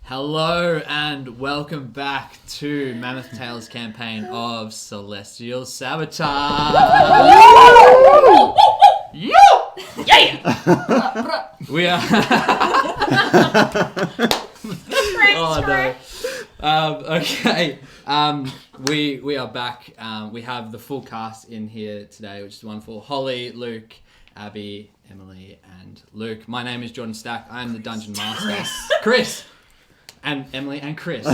Hello and welcome back to Mammoth Tales campaign of Celestial Sabotage. Yeah! We are. Oh no. Okay. We are back. We have the full cast in here today, which is wonderful. Holly, Luke, Abby, Emily, and Luke. My name is Jordan Stack. I am the Dungeon Master. Chris! And Emily and Chris.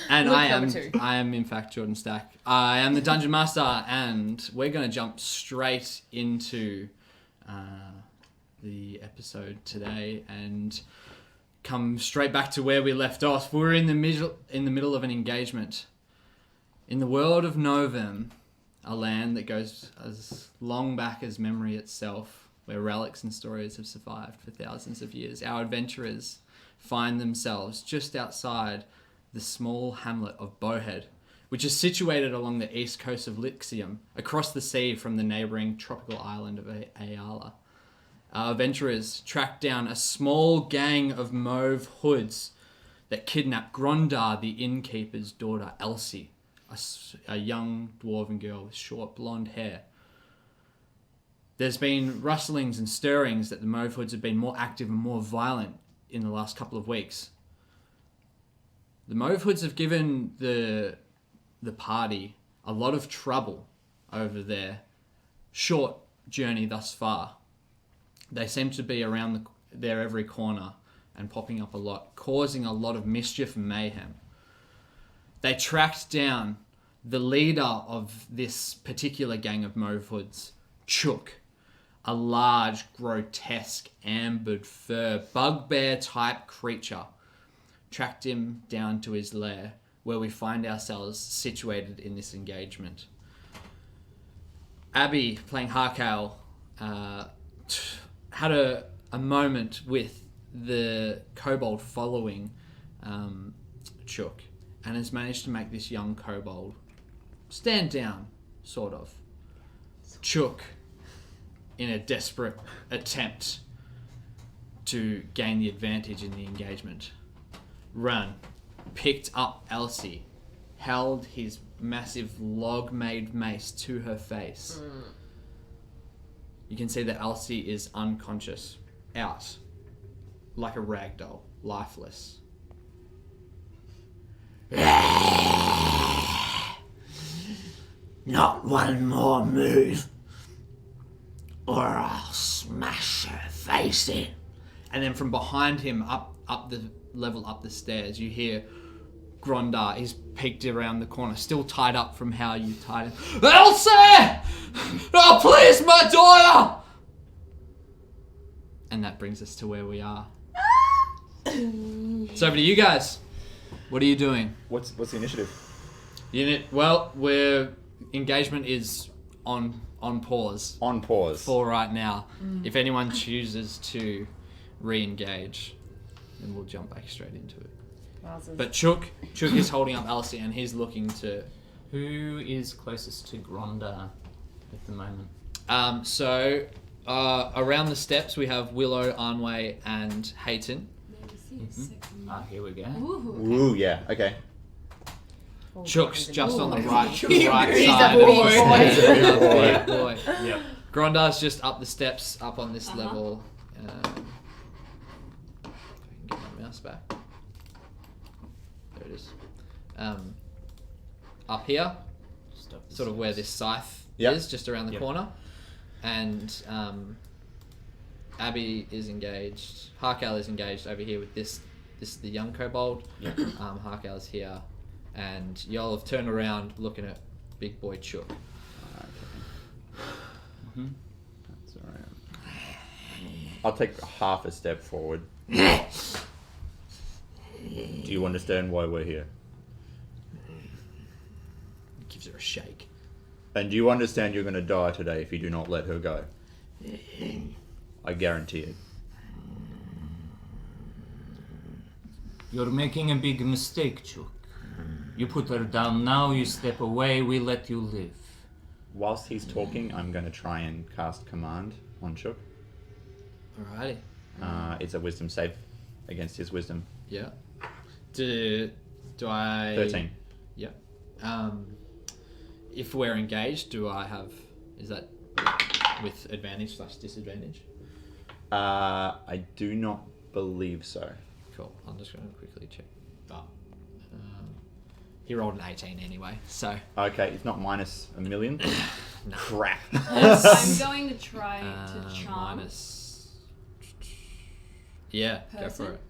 And I am in fact Jordan Stack. I am the Dungeon Master, and we're going to jump straight into the episode today and come straight back to where we left off. We're in the middle of an engagement in the world of Novum, a land that goes as long back as memory itself, where relics and stories have survived for thousands of years. Our adventurers find themselves just outside the small hamlet of Bowhead, which is situated along the east coast of Lixium, across the sea from the neighbouring tropical island of Ayala. Our adventurers track down a small gang of mauve hoods that kidnap Grondar, the innkeeper's daughter, Elsie, a young dwarven girl with short blonde hair. There's been rustlings and stirrings that the mauve hoods have been more active and more violent in the last couple of weeks. The mauve hoods have given the party a lot of trouble over their short journey thus far. They seem to be around their every corner and popping up a lot, causing a lot of mischief and mayhem. They tracked down the leader of this particular gang of mauve hoods, Chook, a large, grotesque, ambered fur, bugbear-type creature. Tracked him down to his lair, where we find ourselves situated in this engagement. Abby, playing Harkale, had a moment with the kobold following Chook, and has managed to make this young kobold stand down, sort of. Chook, in a desperate attempt to gain the advantage in the engagement, picked up Elsie, held his massive log-made mace to her face. You can see that Elsie is unconscious, out, like a rag doll, lifeless. Not one more move, or I'll smash her face in. And then from behind him, up the level up the stairs, you hear Grondar. He's peeked around the corner, still tied up from how you tied him. Elsie! Oh, please, my daughter! And that brings us to where we are. It's over to you guys. What are you doing? What's the initiative? Engagement is on pause. On pause. For right now. If anyone chooses to re-engage, then we'll jump back straight into it. Wowzers. But Chook is holding up Elsie, and he's looking to... Who is closest to Grondar at the moment? Around the steps we have Willow, Arnway, and Hayton. Here we go. Ooh, yeah, okay. Chook's just on the right side. He's a Big boy. Yep. Grondar's just up the steps, up on this level. If I can get my mouse back. There it is. Up here, sort of where this scythe is, just around the corner. And Abby is engaged. Harkale is engaged over here with this the young kobold. Harkale is here. And y'all have turned around looking at big boy Chook. Okay. That's alright. I'll take half a step forward. Do you understand why we're here? Gives her a shake. And do you understand you're going to die today if you do not let her go? I guarantee it. You're making a big mistake, Chook. You put her down now, you step away, we let you live. Whilst he's talking, I'm going to try and cast command on Chook. Alrighty. It's a wisdom save against his wisdom. Yeah. Do I? 13. Yep. If we're engaged, do I have? Is that with advantage / disadvantage? I do not believe so. Cool. I'm just going to quickly check. But he rolled an 18 anyway, so Okay, it's not minus a million. no. Crap. I'm going to try to charm. Minus. Yeah, go for Person? it.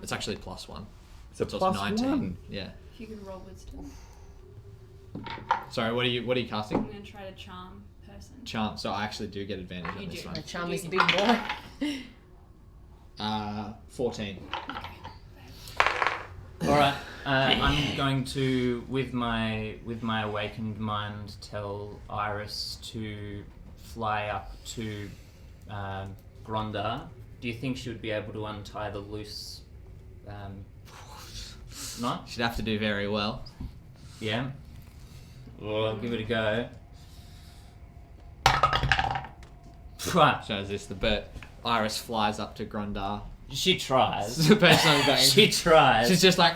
It's actually +1. It's a So plus it's 19. 1. Yeah. If you could roll wisdom. Sorry, what are you casting? I'm going to try to charm person. Charm. So I actually do get advantage You on this do. one. My charm is a big boy. 14. All right. I'm going to, with my awakened mind, tell Iris to fly up to Grondar. Do you think she would be able to untie the loose knot? She'd have to do very well. Yeah. Well, I'll give it a go. Shows this the bit. Iris flies up to Grondar. She tries. The person on the back. She tries. She's just like.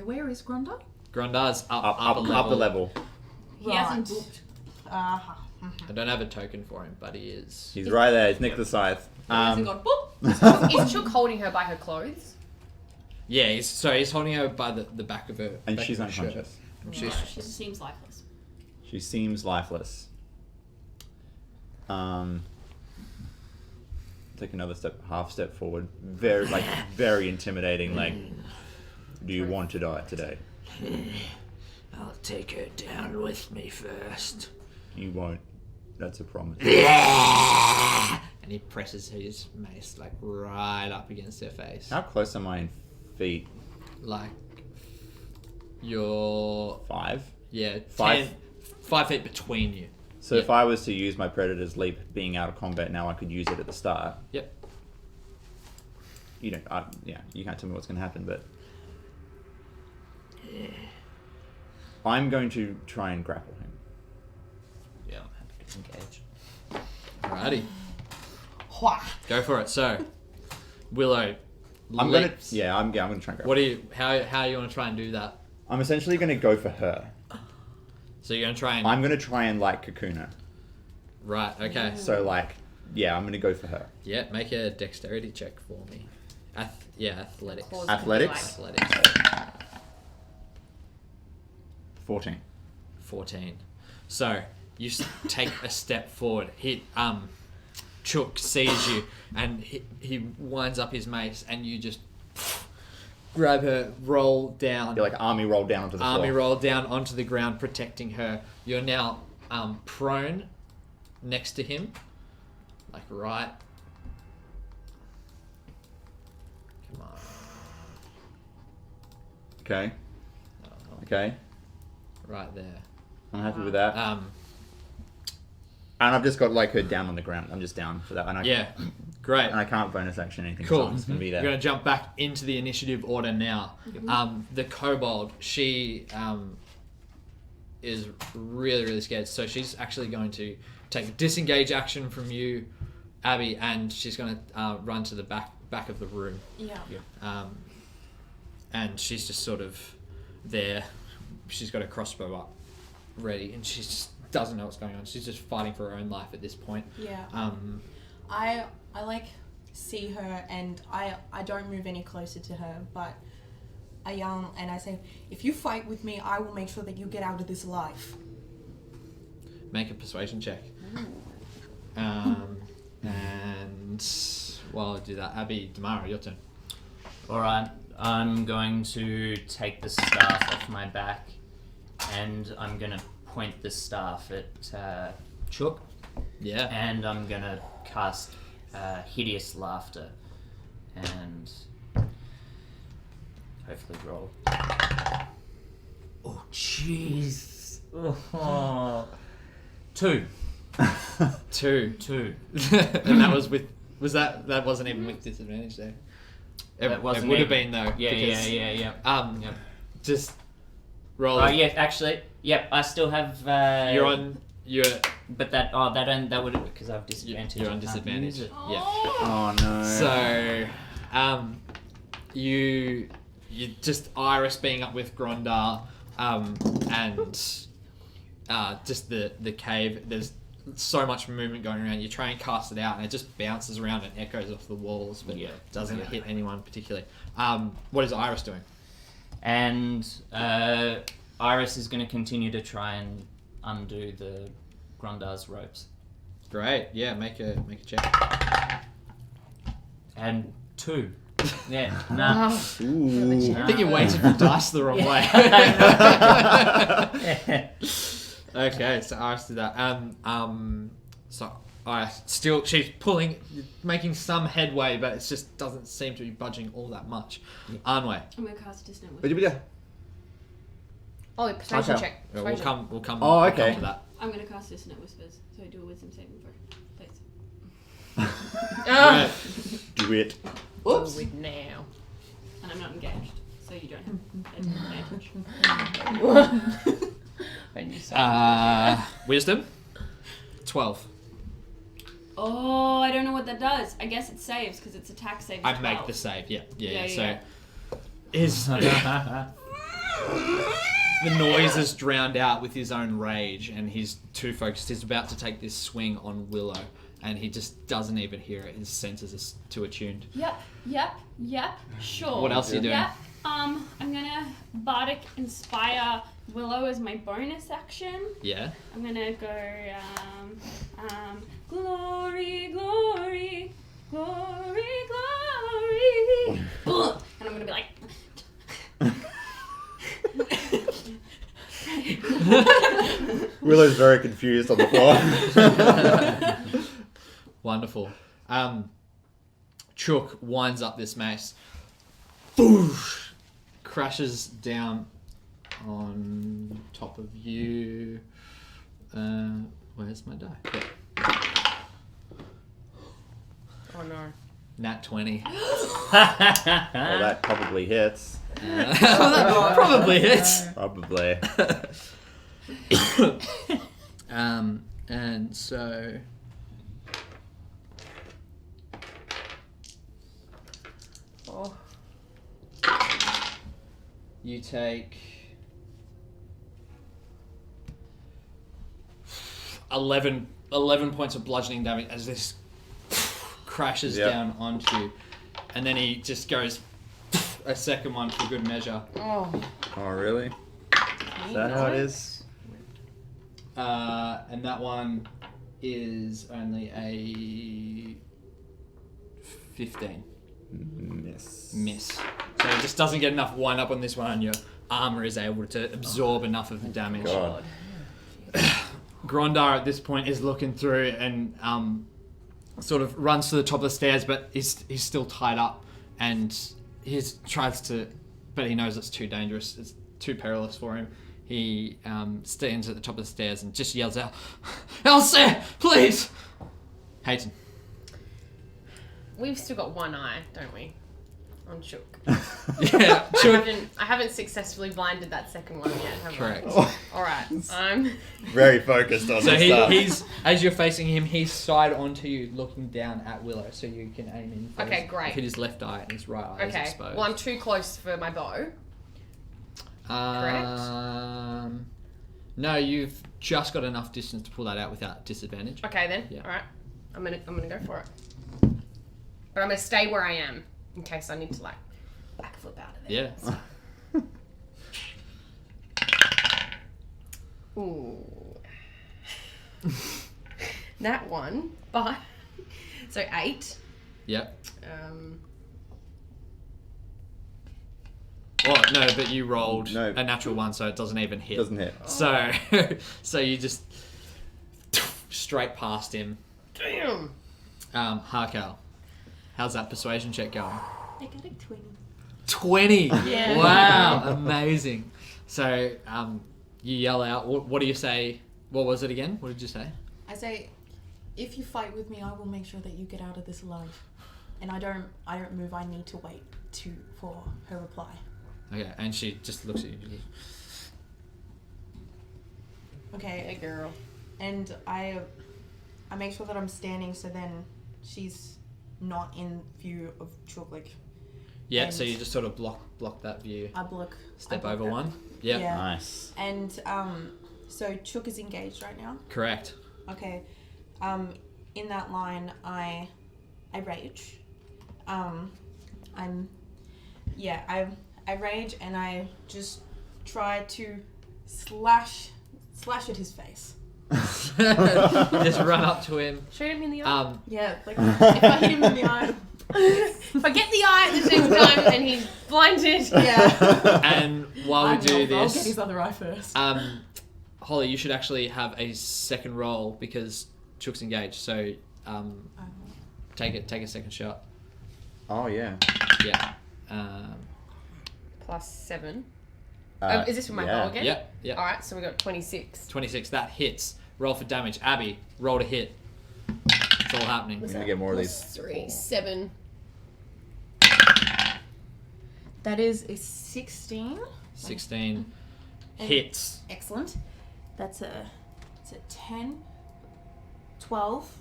Where is Grondar? Grondar's up a Up the level. He hasn't booked. Uh-huh. I don't have a token for him, but he is. He's right there. He's Nick the Scythe. He hasn't gone, boop. Is Chook holding her by her clothes? Yeah, he's holding her by the back of her. And back she's of her shirt. unconscious. She seems lifeless. She seems lifeless. Take another half step forward. Very intimidating. Like, do you want to die today? I'll take her down with me first. You won't. That's a promise. And he presses his mace like right up against her face. How close am I in feet? Like you're 5? yeah 5? 5 feet between you. So if I was to use my Predator's Leap being out of combat now, I could use it at the start. Yep. You know, you can't tell me what's going to happen, but... I'm going to try and grapple him. Yeah, I'm happy to engage. Alrighty. Go for it. So Willow. I'm going leaps. to try and grapple. What do you? How you want to try and do that? I'm essentially going to go for her. So you're gonna try and I'm going to try and, like, cocoon her. right. Okay. So, like, yeah, I'm going to go for her. Yeah. Make a dexterity check for me. Athletics. Claws Athletics? can Athletics. 14. 14. So you take a step forward. Chook sees you and he winds up his mace and you just grab her, roll down. You're like army roll down onto the floor. Army roll down onto the ground, protecting her. You're now prone next to him, like right. Come on. Okay. Okay. Right there. I'm happy with that. And I've just got, like, her down on the ground. I'm just down for that. And Yeah, great. And I can't bonus action anything. Cool. So I'm just going to be there. We're going to jump back into the initiative order now. The kobold, she is really, really scared. So she's actually going to take a disengage action from you, Abby, and she's going to run to the back of the room. Yeah. And she's just sort of there. She's got a crossbow up, ready, and she just doesn't know what's going on. She's just fighting for her own life at this point. Yeah. I like see her and I don't move any closer to her, but I yell and I say, if you fight with me, I will make sure that you get out of this alive. Make a persuasion check. And while I do that, Abby, Damara, your turn. Alright, I'm going to take the staff off my back and I'm going to point the staff at Chook. Yeah. And I'm going to cast Hideous Laughter and hopefully roll. Oh, jeez. Oh. 2. 2. And that was with... That wasn't even with disadvantage there. It would have been though. Yeah, because, yeah. Just roll. Oh, yeah, actually, yep, I still have... You're on you're But that would because I've disadvantage. you're on I can't disadvantage. use it. Yeah. Oh no. So, you just Iris being up with Grondar, and just the cave. There's so much movement going around. You try and cast it out, and it just bounces around and echoes off the walls, but doesn't hit anyone particularly. What is Iris doing? And Iris is going to continue to try and undo the Grondar's ropes. Great. Yeah. Make a check. And 2. Yeah. Nah. Ooh. I think you weighted the dice the wrong way. Okay, so Iris did that. So Iris she's making some headway, but it just doesn't seem to be budging all that much. Anway. I'm gonna cast Dissonant But Whisper. Oh, persuasion Okay. check. We'll Persuasion. come. Oh, we'll okay. come to that. I'm gonna cast Dissonant Whispers, so do a Wisdom saving throw, please. Right. Do it. Oops. Do it now. And I'm not engaged, so you don't have advantage. And you Wisdom. 12. Oh, I don't know what that does. I guess it saves because it's attack save. I make the save. Yeah. So Yeah. his the noise is drowned out with his own rage, and he's too focused. He's about to take this swing on Willow, and he just doesn't even hear it. His senses are too attuned. Yep. Sure. What else are you doing? Yep. I'm gonna Bardic Inspire Willow as my bonus action. Yeah. I'm gonna go, glory, glory, glory, glory. And I'm gonna be like, Willow's very confused on the floor. Wonderful. Chook winds up this mace. Boosh! Crashes down on top of you. Where's my die? Yeah. Oh no. Nat 20. Well, that probably hits. That probably hits. Probably. And so Oh. you take 11 points of bludgeoning damage as this crashes down onto you, and then he just goes a second one for good measure. Oh. Oh, really? Is that how it is? And that one is only a 15. Miss. So it just doesn't get enough wind up on this one, and your armor is able to absorb enough of the damage. God. Grondar at this point is looking through and sort of runs to the top of the stairs, but he's still tied up, and he tries to, but he knows it's too dangerous. It's too perilous for him. He stands at the top of the stairs and just yells out, "Elsie, please!" Hayton. We've still got one eye, don't we? On Chook. Yeah, Chook. I haven't successfully blinded that second one yet, have Correct. I? Alright. I'm Very focused on So this stuff. he's as you're facing him, he's side onto you, looking down at Willow, so you can aim in. For Okay, great. Hit his left eye and his right eye is okay. exposed. Well, I'm too close for my bow. No, you've just got enough distance to pull that out without disadvantage. Okay then. Yeah. Alright. I'm gonna go for it. But I'm gonna stay where I am in case I need to backflip out of there. Yeah. Ooh. That one, but so 8. Yep. Um, Well, no, but you rolled No. a natural one, so it doesn't even hit. Doesn't hit. So, so you just straight past him. Damn. Harkel, how's that persuasion check going? I got a 20. 20. Yeah. Wow, amazing. So, you yell out. What do you say? What was it again? What did you say? I say, if you fight with me, I will make sure that you get out of this alive. And I don't move. I need to wait for her reply. Okay, and she just looks at you. Okay. Hey girl. and I make sure that I'm standing so then she's not in view of Chook. Like, Yeah, so and you just sort of block that view. I block. Step I block over that. one. Yep. Yeah. Nice. And so Chook is engaged right now. Correct. Okay. In that line, I rage. I rage and I just try to slash at his face. Just run up to him. Shoot him in the eye. Yeah, like if I hit him in the eye. If I get the eye at the same time and he's blinded. Yeah. And while we do I'll get this, his other eye first. Holly, you should actually have a second roll because Chook's engaged. So take a second shot. Oh yeah. Yeah. +7. Uh, Is this for my yeah. bow again? Yep. Alright, so we got 26. 26. That hits. Roll for damage. Abby, roll to hit. It's all happening. We need to get more of these. +3, 7. That is a 16. 16 And- hits. Excellent. That's a 10, 12.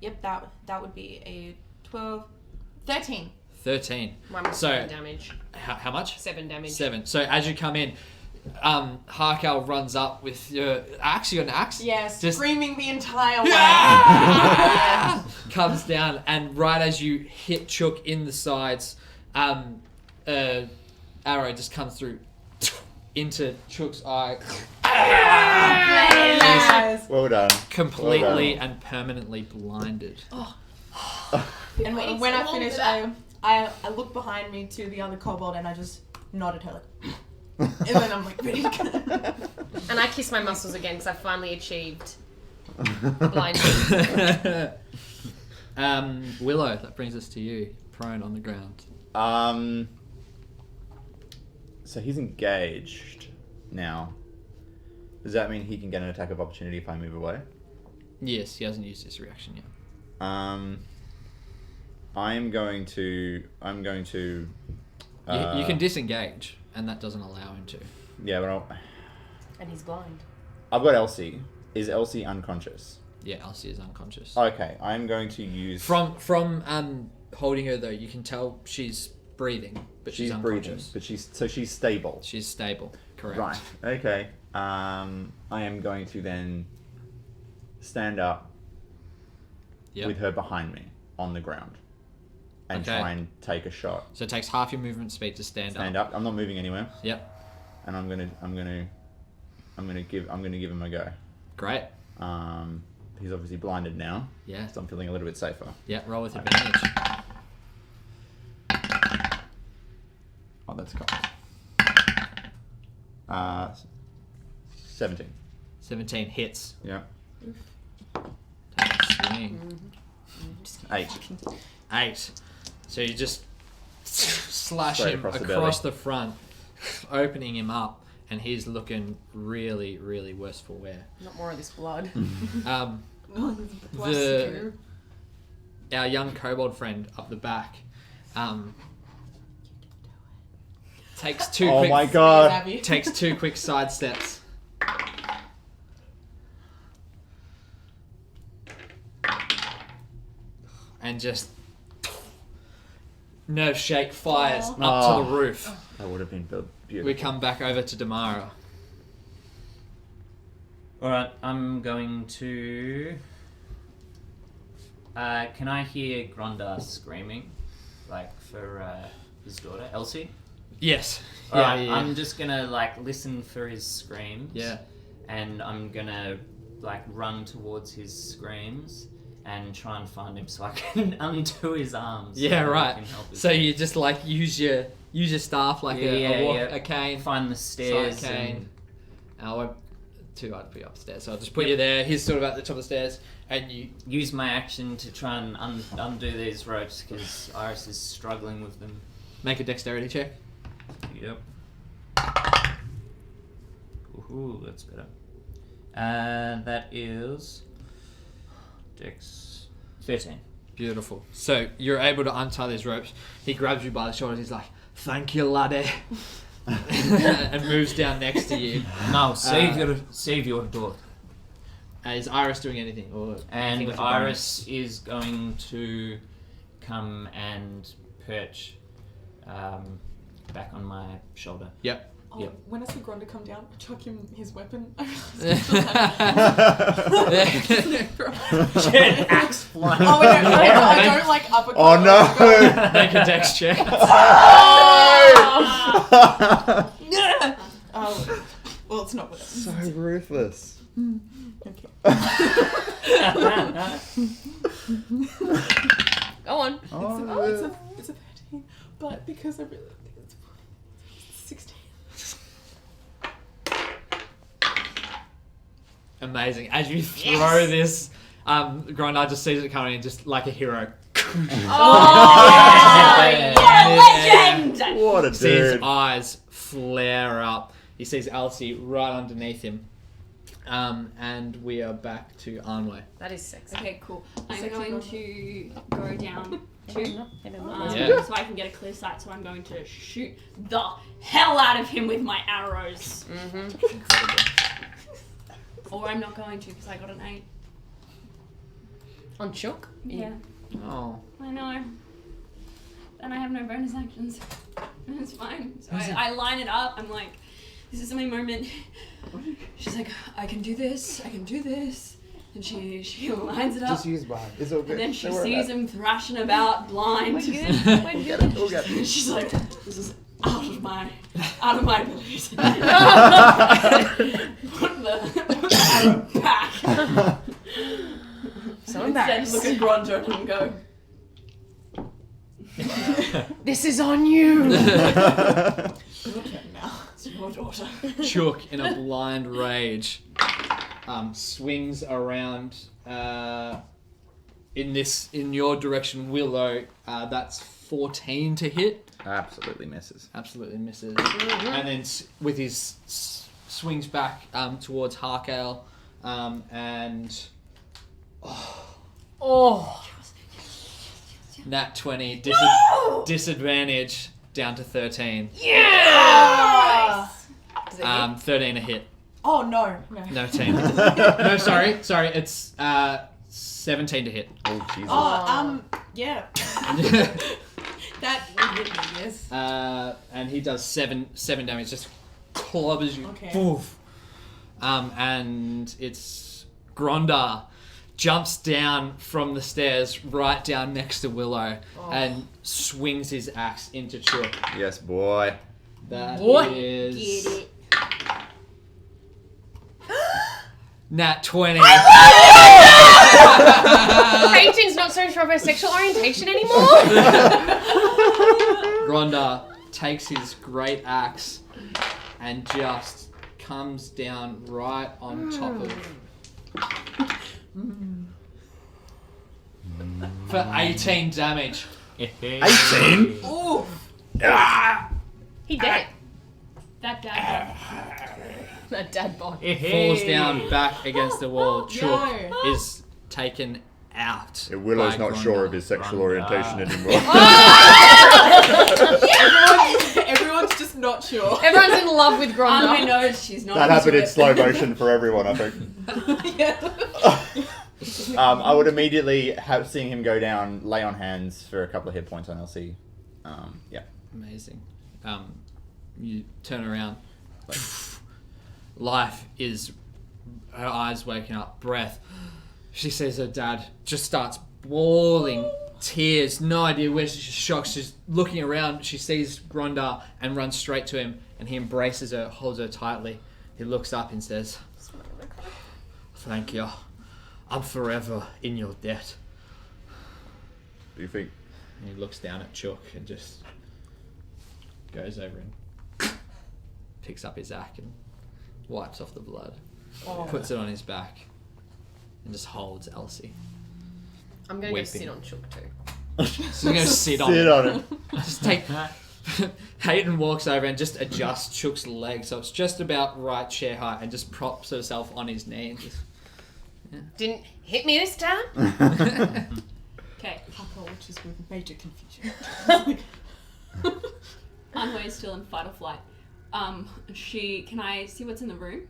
Yep, that would be a 12, 13. 13. Mine was So- 7 damage. How much? 7 damage. 7. So as you come in, Harkal runs up with your axe. You got an axe? Yes, Just- screaming the entire way. Yeah! Comes down, and right as you hit Chook in the sides, arrow just comes through into Chook's eye, Yes. Well done. completely and permanently blinded. And when I finish, I look behind me to the other kobold and I just nod at her like, and then I'm like ready to go. And I kiss my muscles again because I finally achieved blinding. Willow, that brings us to you, prone on the ground. So he's engaged now. Does that mean he can get an attack of opportunity if I move away? Yes, he hasn't used his reaction yet. I'm going to. You can disengage, and that doesn't allow him to. Yeah, but And he's blind. I've got Elsie. Is Elsie unconscious? Yeah, Elsie is unconscious. Okay, I'm going to use. From holding her though, you can tell she's breathing, but she's breathing, unconscious. but she's stable. She's stable. Correct. Right. Okay. I am going to then stand up Yep. with her behind me on the ground and Okay. try and take a shot. So it takes half your movement speed to stand Stand up. up. I'm not moving anywhere, Yep. and I'm gonna give him a go. Great. He's obviously blinded now, Yeah. so I'm feeling a little bit safer. Yeah. Roll with advantage. Oh, that's cool. 17. 17 hits. Yeah. Take a swing. 8. 8. So you just slash Straight him across across the the front, opening him up, and he's looking really, really worse for wear. Not more of this blood. Our young kobold friend up the back takes two Oh quick my god. Abby. takes 2 quick side steps. And just nerve shake fires up to Oh. the roof. That would have been beautiful. We come back over to Damara. Alright, I'm going to... can I hear Grondar screaming? Like, for his daughter, Elsie? Yes. Alright, yeah. I'm just gonna, like, listen for his screams. Yeah. And I'm gonna, like, run towards his screams and try and find him so I can undo his arms. Yeah, so I right. can help his So you just like use your staff like a cane, find the stairs side cane. and I won't too hard to put you upstairs, so I'll just put you there. He's sort of at the top of the stairs, and you use my action to try and undo these ropes because Iris is struggling with them. make a dexterity check. Yep. Ooh, that's better. That is Dex 13. Beautiful. So you're able to untie these ropes. He grabs you by the shoulders. He's like, "Thank you, laddie," and moves down next to you. Now save your daughter. Is Iris doing anything? Or anything And with the Iris is going to come and perch back on my shoulder. Yep. Oh, Yep. when I see Gronda come down, I chuck him his weapon. Axe flying. Oh, wait, no, I don't like uppercut. Oh no! Make a dex check. Oh, well, it's not with it. So ruthless. Okay. Go on. It's a 13, but because I really think it's 16. Amazing. As you throw this, Grondar just sees it coming in, just like a hero. Legend! What a Sees his dude. eyes flare up. He sees Elsie right underneath him. And we are back to Arnway. That is sexy. Okay, cool. I'm Sexy going Gronda. to go down to Yeah. so I can get a clear sight. So I'm going to shoot the hell out of him with my arrows. Or I'm not going to because I got an 8. On Chook? Yeah, Oh. I know. And I have no bonus actions. It's fine. So I line it up. I'm like, this is my moment. She's like, I can do this. I can do this. And she lines it up. use mine. It's all good. And then she sees him thrashing about blind. We'll get it. And she's like, this is out of my abilities. Put the arrow back. So Instead, embarrassed. look at Grondor and go, This is on you. Okay, now. it's your daughter. Chook, in a blind rage, swings around in your direction, Willow. That's 14 to hit. Absolutely misses. Absolutely misses. And then with his swings back towards Harkale, and nat 20 disadvantage down to 13. Nice. 13 a hit. Oh, no. No, 10. No, sorry. It's 17 to hit. Oh, Jesus. Oh, yeah. That would hit me, yes. And he does 7 damage, just clobbers you. Okay. Poof. And it's Grondar jumps down from the stairs right down next to Willow and swings his axe into Chook. Yes, boy. That What? is Get it. nat 20. Peyton's not so sure of her sexual orientation anymore. Grondar takes his great axe and just comes down right on top of for 18 damage. 18? Ooh. He dead. That dad. That dad bod. Falls down back against the wall. Chook No. is taken out. Willow's by not sure of Grondar. his sexual Grondar. orientation anymore. Everyone's just not sure. Everyone's in love with On my Grondor. nose, she's not. That into happened in it. slow motion for everyone, I think. Yeah. I would immediately have seen him go down, lay on hands for a couple of hit points on LC. Yeah. Amazing. You turn around. Life is her eyes waking up, breath. She sees her dad, just starts bawling, tears, no idea where she's shocked. She's looking around, she sees Grondar and runs straight to him, and he embraces her, holds her tightly. He looks up and says, "Thank you. I'm forever in your debt." Do you think? And he looks down at Chook and just goes over and picks up his axe and wipes off the blood, puts it on his back, and just holds Elsie. I'm gonna go Weeping. sit on Chook too. So you're going to sit on Sit it. on him. Just take... Hayden walks over and just adjusts Chook's leg so it's just about right chair height and just props herself on his knee and just... Didn't hit me this time. Okay, Papa watches with major confusion. Anway is still in fight or flight. Can I see what's in the room?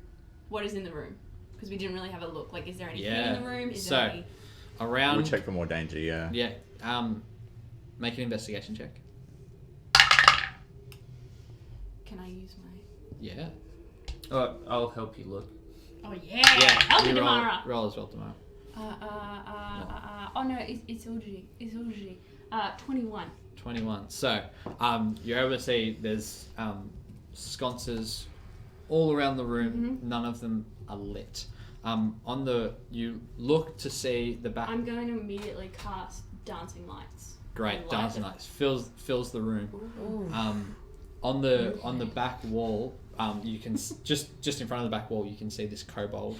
What is in the room? Because we didn't really have a look. Like, is there anything Yeah. in the room? Is So- there any... Around. We'll check for more danger. Yeah. Yeah. Make an investigation check. Can I use my... Yeah. Oh, I'll help you look. Oh, yeah! Help me, you Damara! roll as well tomorrow. Oh, no, it's Ulji. It's Ulji. 21. 21. So, you're able to see there's sconces all around the room. None of them are lit. You look to see the back. I'm going to immediately cast Dancing Lights. Great, Light dancing it. lights fills the room. On the back wall, you can just in front of the back wall, you can see this kobold,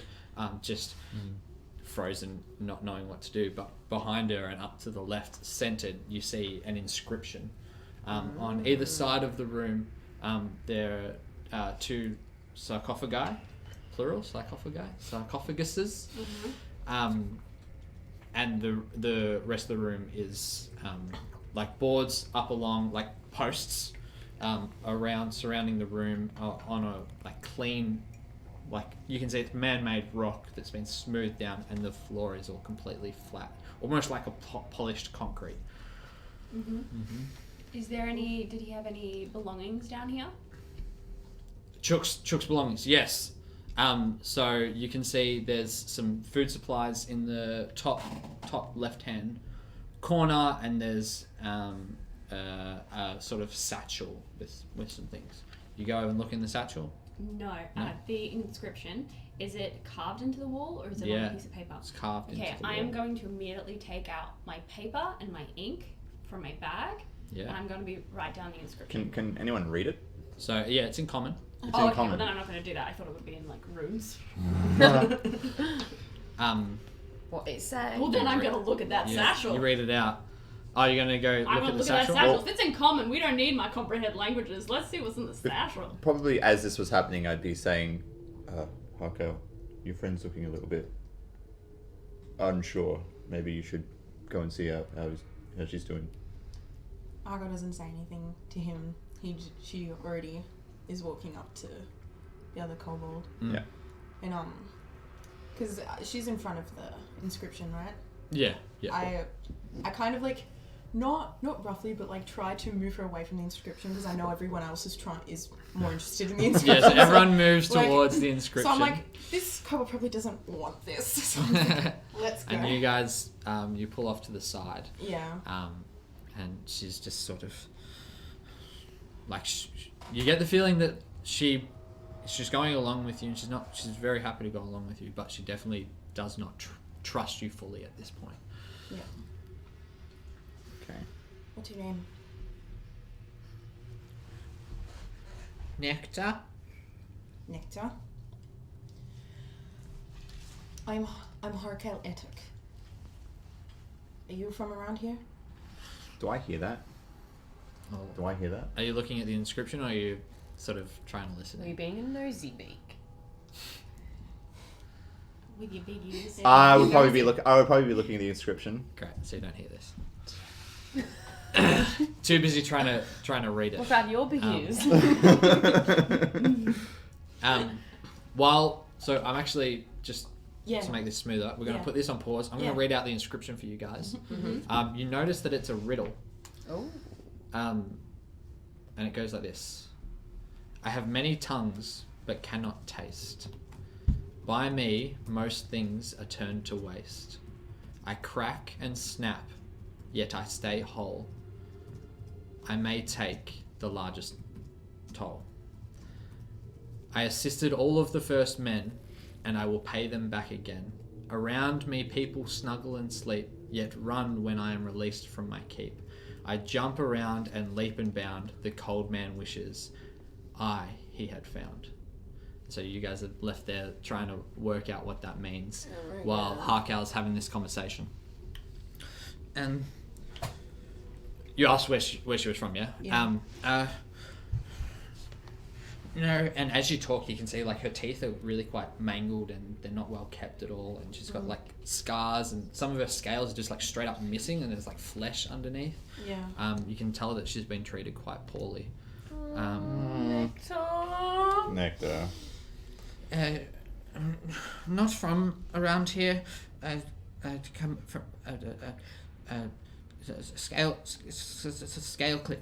frozen, not knowing what to do. But behind her and up to the left, centered, you see an inscription. On either side of the room, there are two sarcophagi, plural sarcophaguses. And the rest of the room is like boards up along like posts around surrounding the room on a like clean, like you can see it's man-made rock that's been smoothed down, and the floor is all completely flat, almost like a polished concrete. Is there any... Did he have any belongings down here? Chook's belongings, yes. So you can see there's some food supplies in the top left-hand corner, and there's a sort of satchel with some things. You go and look in the satchel. No. No? The inscription, is it carved into the wall, or is it on Yeah. a piece of paper? It's carved Okay, into the I wall. am going to immediately take out my paper and my ink from my bag, and Yeah. I'm going to write down the inscription. Can anyone read it? So yeah, it's in common. It's Oh, in okay, common. well then I'm not going to do that. I thought it would be in like rooms. What it say? Well, then I'm going to look at that Yeah, satchel. you read it out. Oh, you're gonna go I'm look going at to the look at that satchel. satchel. If it's in common, we don't need my comprehend languages. Let's see what's in the satchel. Probably as this was happening, I'd be saying, Harko, your friend's looking a little bit unsure. Maybe you should go and see how she's doing. Argo doesn't say anything to him. She already is walking up to the other kobold. Yeah. And because she's in front of the inscription, right? Yeah. I kind of like, not roughly, but like try to move her away from the inscription, because I know everyone else is more interested in the inscription. Yeah, so everyone moves Like, towards the inscription. So I'm like, this kobold probably doesn't want this. So let's go. And you guys, you pull off to the side. Yeah. And she's just sort of like you get the feeling that she's going along with you, and she's very happy to go along with you, but she definitely does not trust you fully at this point. Yeah. Okay. What's your name? Nectar. Nectar. I'm Harkel Etuk. Are you from around here? Do I hear that? Do I hear that? Are you looking at the inscription, or are you sort of trying to listen? Are you being a nosy beak? With your big ears. I would probably be looking at the inscription. Great, so you don't hear this. Too busy trying to read it. What about your big ears? So I'm actually just Yeah. to make this smoother, we're going to put this on pause. I'm going Yeah. to read out the inscription for you guys. You notice that it's a riddle. Oh. And it goes like this. I have many tongues, but cannot taste. By me, most things are turned to waste. I crack and snap, yet I stay whole. I may take the largest toll. I assisted all of the first men, and I will pay them back again. Around me people snuggle and sleep, yet run when I am released from my keep. I jump around and leap and bound, the cold man wishes he had found. So you guys are left there trying to work out what that means while Harkal's having this conversation. And you asked where she was from, yeah? And as you talk, you can see like her teeth are really quite mangled, and they're not well kept at all, and she's got like scars, and some of her scales are just like straight up missing, and there's like flesh underneath. Yeah. You can tell that she's been treated quite poorly. Nectar. not from around here. I come from Scale Cliff.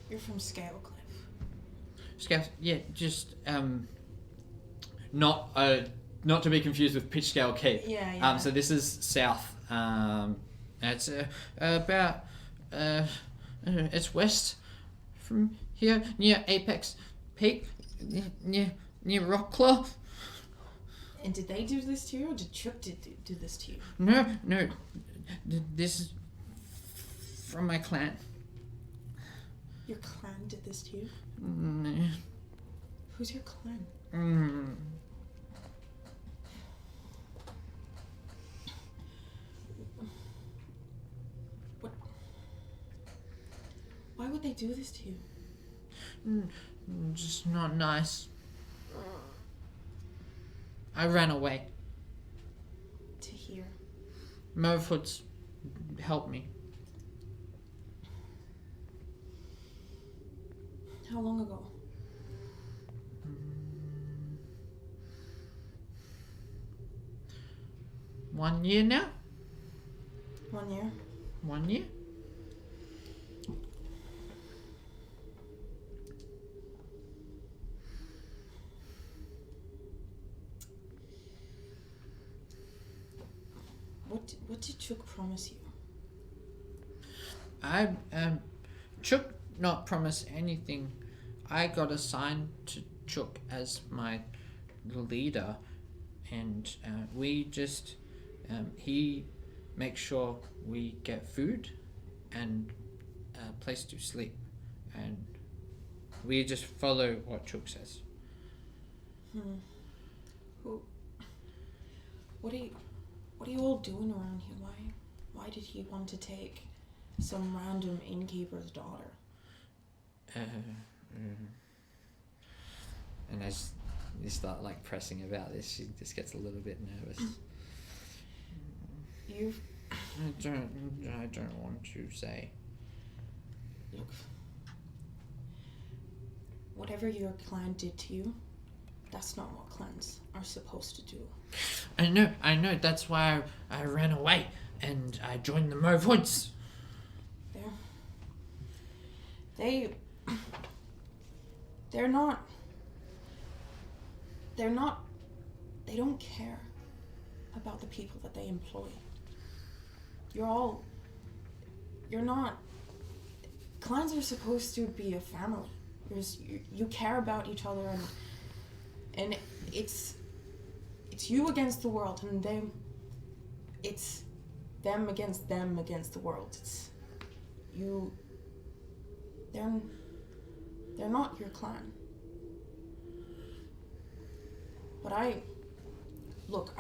You're from Scale Cliff. Scale, yeah, just Not to be confused with Pitch Scale Keep. Yeah. So this is south. it's about it's west from here, near Apex Peak, near Rockclaw. And did they do this to you, or did Chuck do this to you? No, this is from my clan. Your clan did this to you? Mm, Who's your clan? mm. What? Why would they do this to you? Just not nice. I ran away. To here. Merfoots helped me. How long ago? Mm, 1 year now? 1 year? 1 year? What did Chuck promise you? I Chook not promise anything. I got assigned to Chook as my leader, and we just he makes sure we get food and a place to sleep, and we just follow what Chook says. What are you all doing around here? Why did he want to take some random innkeeper's daughter? And as you start like pressing about this, she just gets a little bit nervous. I don't want to say. Look, whatever your clan did to you, that's not what clans are supposed to do. I know. That's why I ran away and I joined the Merwoods. They don't care about the people that they employ. Clans are supposed to be a family. You care about each other, and it's you against the world, and it's them against the world. It's you. They're not your clan. But I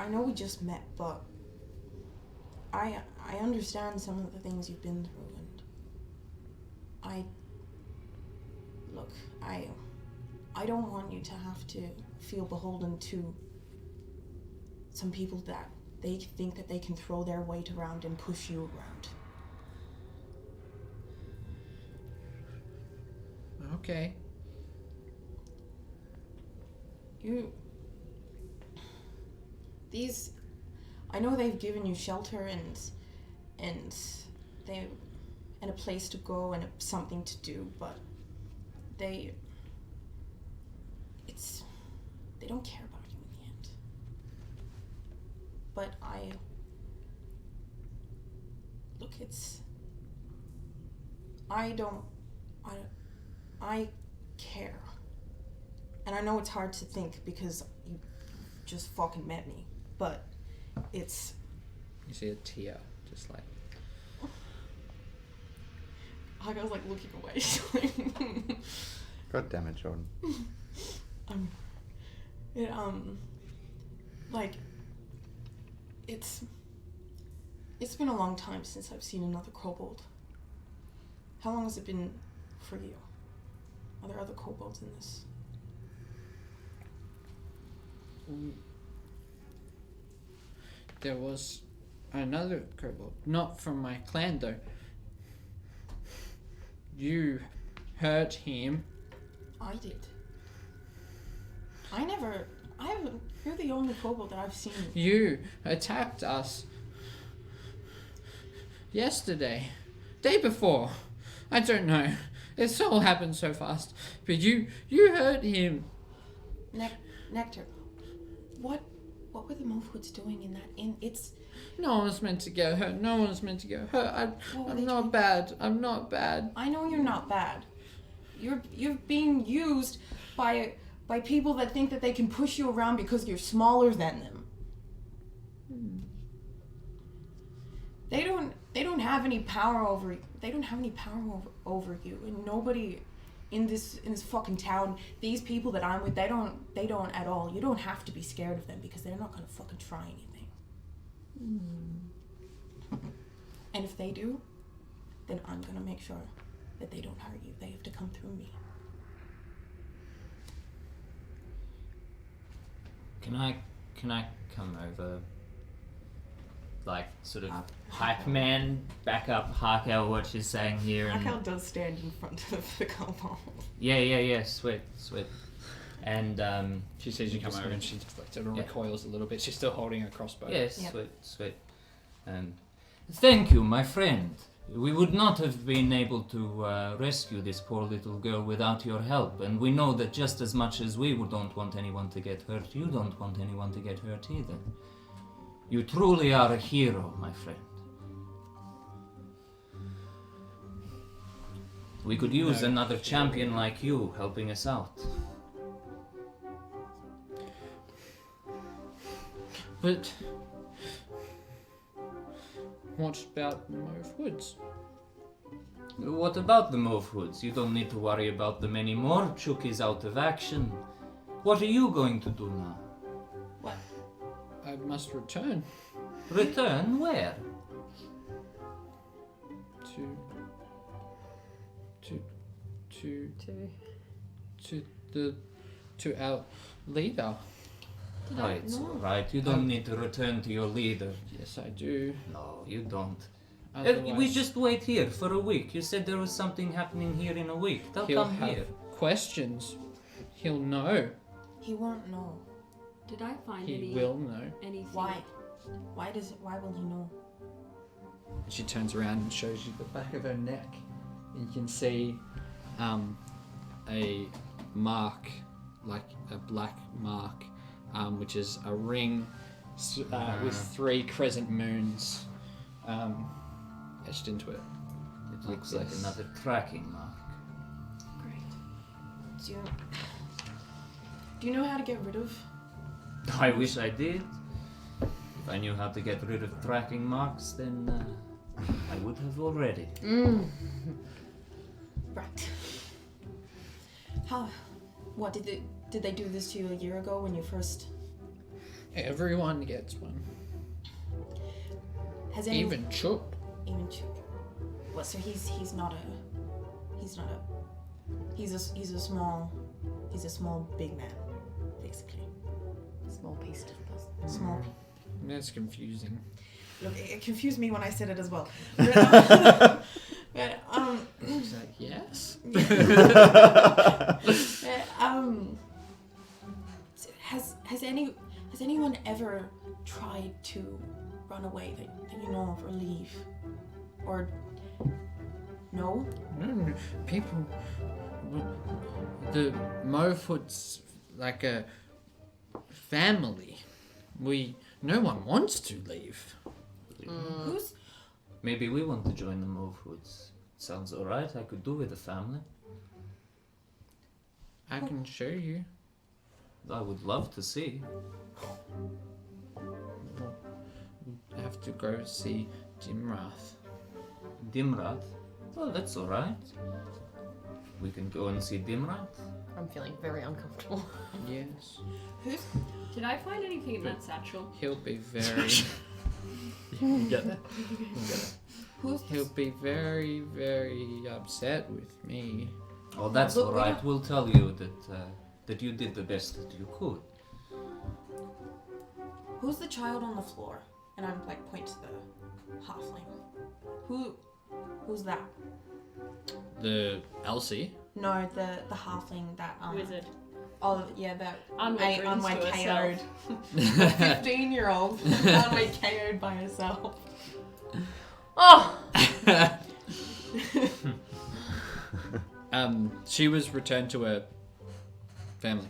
know we just met, but I understand some of the things you've been through, and I don't want you to have to feel beholden to some people that they think that they can throw their weight around and push you around. Okay. I know they've given you shelter and a place to go and something to do, but they don't care about you in the end. But I care. And I know it's hard to think because you just fucking met me, but it's... You see a tear, just like... I was like looking away. God damn it, Jordan. It's been a long time since I've seen another kobold. How long has it been for you? Are there other kobolds in this? There was another kobold, not from my clan though. You hurt him. I did. You're the only kobold that I've seen. You attacked us yesterday, day before. I don't know. It's all happened so fast. But you hurt him. Nectar, what were the Mofwoods doing in that inn? No one was meant to get hurt. No one was meant to get hurt. I'm not bad. I'm not bad. I know you're not bad. You're being used by people that think that they can push you around because you're smaller than them. They don't have any power over you. They don't have any power over you, and nobody in this fucking town, these people that I'm with, they don't at all. You don't have to be scared of them because they're not gonna fucking try anything. And if they do, then I'm gonna make sure that they don't hurt you. They have to come through me. Can I come over? Like, sort of hype man, back up Harkel what she's saying here. And Harkel does stand in front of the kobold. Yeah, sweet. And She sees you come over and she just like sort of recoils a little bit. She's still holding her crossbow. yes, Yep. sweet. Thank you, my friend. We would not have been able to rescue this poor little girl without your help, and we know that just as much as we don't want anyone to get hurt, you don't want anyone to get hurt either. You truly are a hero, my friend. We could use another champion like you helping us out. But what about Mauve Woods? What about the Mofwoods? You don't need to worry about them anymore. Chook is out of action. What are you going to do now? What? I must return Return where? to our leader. Right, right. You don't need to return to your leader. Yes, I do. No, you don't. We Otherwise, just wait here for a week. You said there was something happening here in a week. They'll he'll come have here. questions. He'll know. He won't know. Did I find He will know. anything? Why? Why will he know? And she turns around and shows you the back of her neck. And you can see a mark, like a black mark, which is a ring with 3 crescent moons etched into it. It looks like another tracking mark. Great. Do you know how to get rid of? I wish I did. If I knew how to get rid of tracking marks, then I would have already. Right. What did they do this to you a year ago when you first? Everyone gets one. Has any? Even Chook. Even Chuck. Well, so he's a small big man, basically. Small piece of puzzle. Small. That's confusing. Look, it confused me when I said it as well. But, He's like, yes. Has anyone ever tried to run away that you know of, or leave, or no? No, people. The Mofoot's like a family. No one wants to leave. Who's? Maybe we want to join the Mofwoods. Sounds alright. I could do with a family. I can show you. I would love to see. I have to go see Dimrath. Dimrath? Well, that's alright. We can go and see Dimrath. I'm feeling very uncomfortable. Yes. Who's? Did I find anything in that satchel? He'll be very. You get that? Who's? He'll be very, very upset with me. Oh, that's Look, alright. We'll tell you that you did the best that you could. Who's the child on the floor? And I'm like point to the halfling. Who's that? The Elsie. No, the halfling that Wizard. Oh yeah, that Unwed on my grins to KO'd. herself. 15-year-old on my KO'd by herself. Oh! She was returned to her family.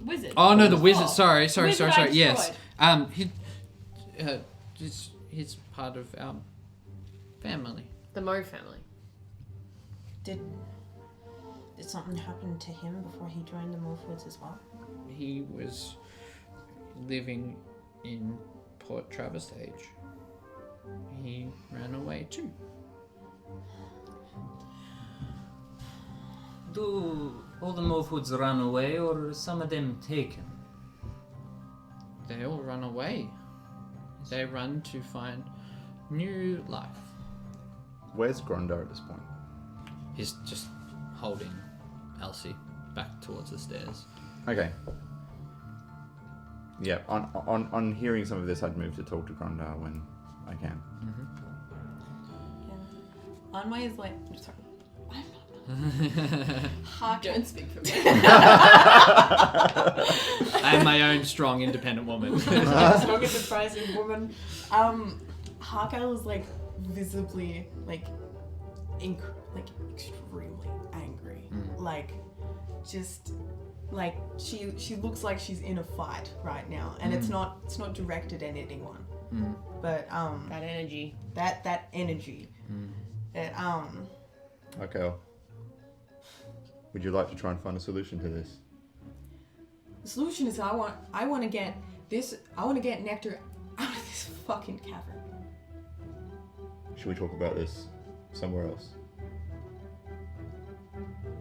Wizard. Oh no, the wizard. Oh. Sorry. Wizard I Yes. destroyed. He's part of our family. The Mo family. Did something happen to him before he joined the Morphwoods as well? He was living in Port Traversage. He ran away too. Do all the Morphwoods run away, or are some of them taken? They all run away. They run to find new life. Where's Grondar at this point? He's just holding Elsie back towards the stairs. Okay. Yeah, on hearing some of this, I'd move to talk to Grondar when I can. Yeah. On my sorry. Don't speak for me. I am my own strong, independent woman. Strong and surprising woman. Hawkeye was like visibly like extremely angry. Like just like she looks like she's in a fight right now, and it's not directed at anyone. But That energy. that energy. That Okay. Would you like to try and find a solution to this? the solution is I want to get Nectar out of this fucking cavern. Should we talk about this somewhere else?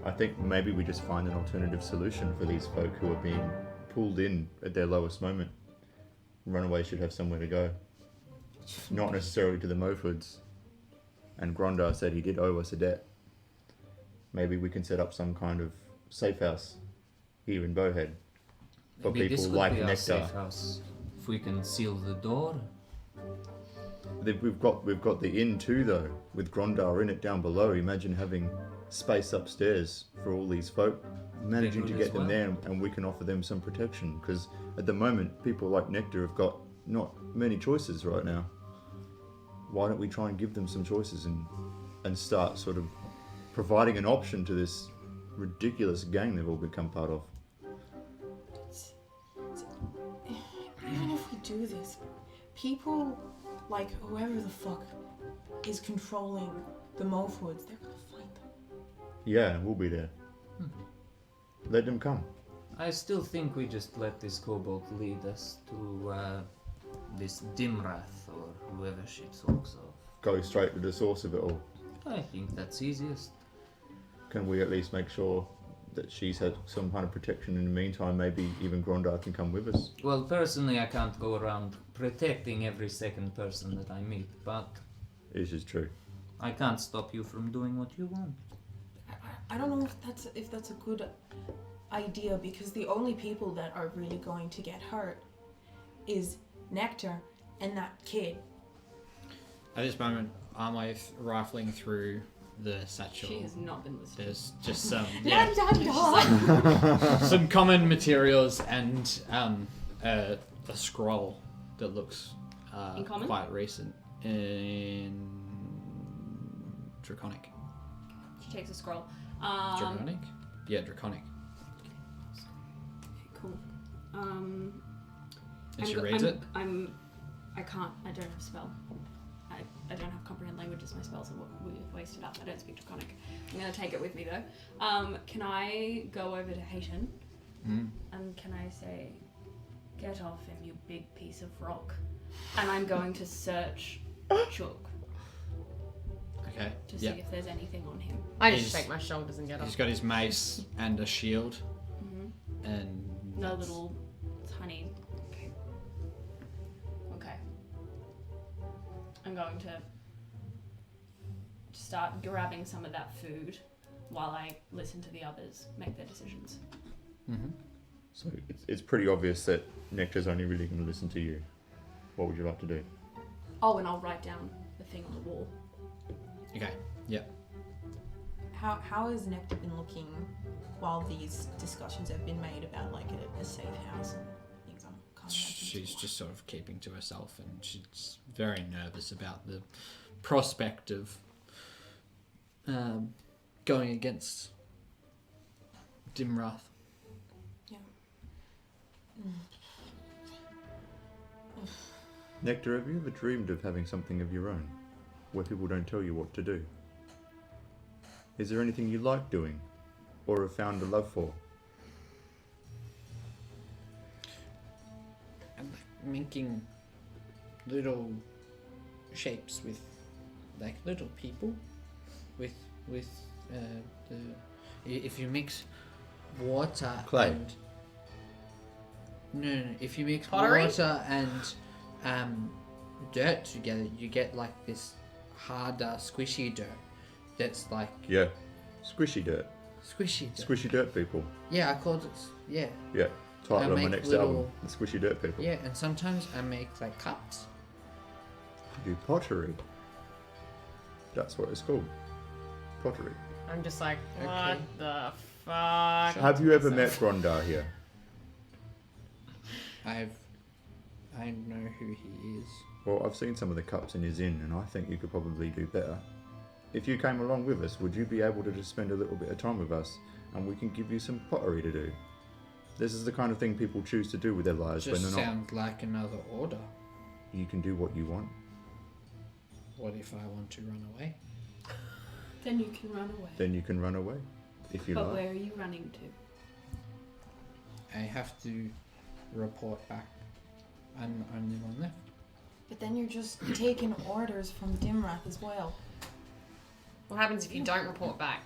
I think maybe we just find an alternative solution for these folk who are being pulled in at their lowest moment. Runaways should have somewhere to go. Not necessarily to the Morphwoods. And Grondar said he did owe us a debt. Maybe we can set up some kind of safe house here in Bowhead for Maybe people this would like be our Nectar. safe house. If we can seal the door. We've got the inn too, though, with Grondar in it down below. Imagine having space upstairs for all these folk, managing to good get as them well. there, and we can offer them some protection. Because at the moment, people like Nectar have got not many choices right now. Why don't we try and give them some choices and start sort of providing an option to this ridiculous gang they've all become part of? Even if we do this, people like whoever the fuck is controlling the Morphwoods, they're gonna find them. Yeah, we'll be there. Let them come. I still think we just let this kobold lead us to this Dimrath or whoever she talks of. Go straight to the source of it all. I think that's easiest. Can we at least make sure that she's had some kind of protection in the meantime? Maybe even Grondar can come with us. Well, personally, I can't go around protecting every second person that I meet, but This is true. I can't stop you from doing what you want. I don't know if that's a good idea, because the only people that are really going to get hurt is Nectar and that kid. At this moment, I'm rifling through the satchel. She has not been listening. There's just some La-di-da-di-da. some common materials and a scroll that looks In common? quite recent in Draconic. She takes a scroll. Draconic? Yeah, Draconic. Cool. And I'm she go- reads I'm- it. I can't. I don't have spell. I don't have comprehend language as my spell, so we've wasted up. I don't speak Draconic. I'm gonna take it with me though. Can I go over to Hayton and can I say, "Get off him, you big piece of rock," and I'm going to search Chook Okay. to see Yeah. if there's anything on him. I just He's- shake my shoulders and get He's up. got his mace and a shield, and No that's- little tiny. Okay. I'm going to start grabbing some of that food while I listen to the others make their decisions. So it's pretty obvious that Nectar's only really going to listen to you. What would you like to do? Oh, and I'll write down the thing on the wall. Okay. Yep. How has Nectar been looking while these discussions have been made about like a safe house and things, I'm kind of She's just sort of keeping to herself, and she's very nervous about the prospect of going against Dimrath. Yeah. Nectar, have you ever dreamed of having something of your own, where people don't tell you what to do? Is there anything you like doing, or have found a love for? I'm like making little shapes with like little people with the if you mix water Clay. and no, if you mix Pottery? water and dirt together, you get like this harder squishy dirt that's like Yeah. Squishy dirt. squishy dirt. Squishy dirt people. Yeah, I called it. Yeah, Yeah. Title I of my make next little- album. The Squishy Dirt People. yeah, and sometimes I make like cups. You do pottery. That's what it's called. Pottery. I'm just like, what Okay. the fuck? Have you ever met Grondar here? I know who he is. Well, I've seen some of the cups in his inn, and I think you could probably do better. If you came along with us, would you be able to just spend a little bit of time with us, and we can give you some pottery to do? This is the kind of thing people choose to do with their lives when Just they're not. sounds like another order. You can do what you want. What if I want to run away? Then you can run away. Then you can run away, if you But like. where are you running to? I have to report back. I'm the only one left. But then you're just taking orders from Dimrath as well. What happens if you don't report back?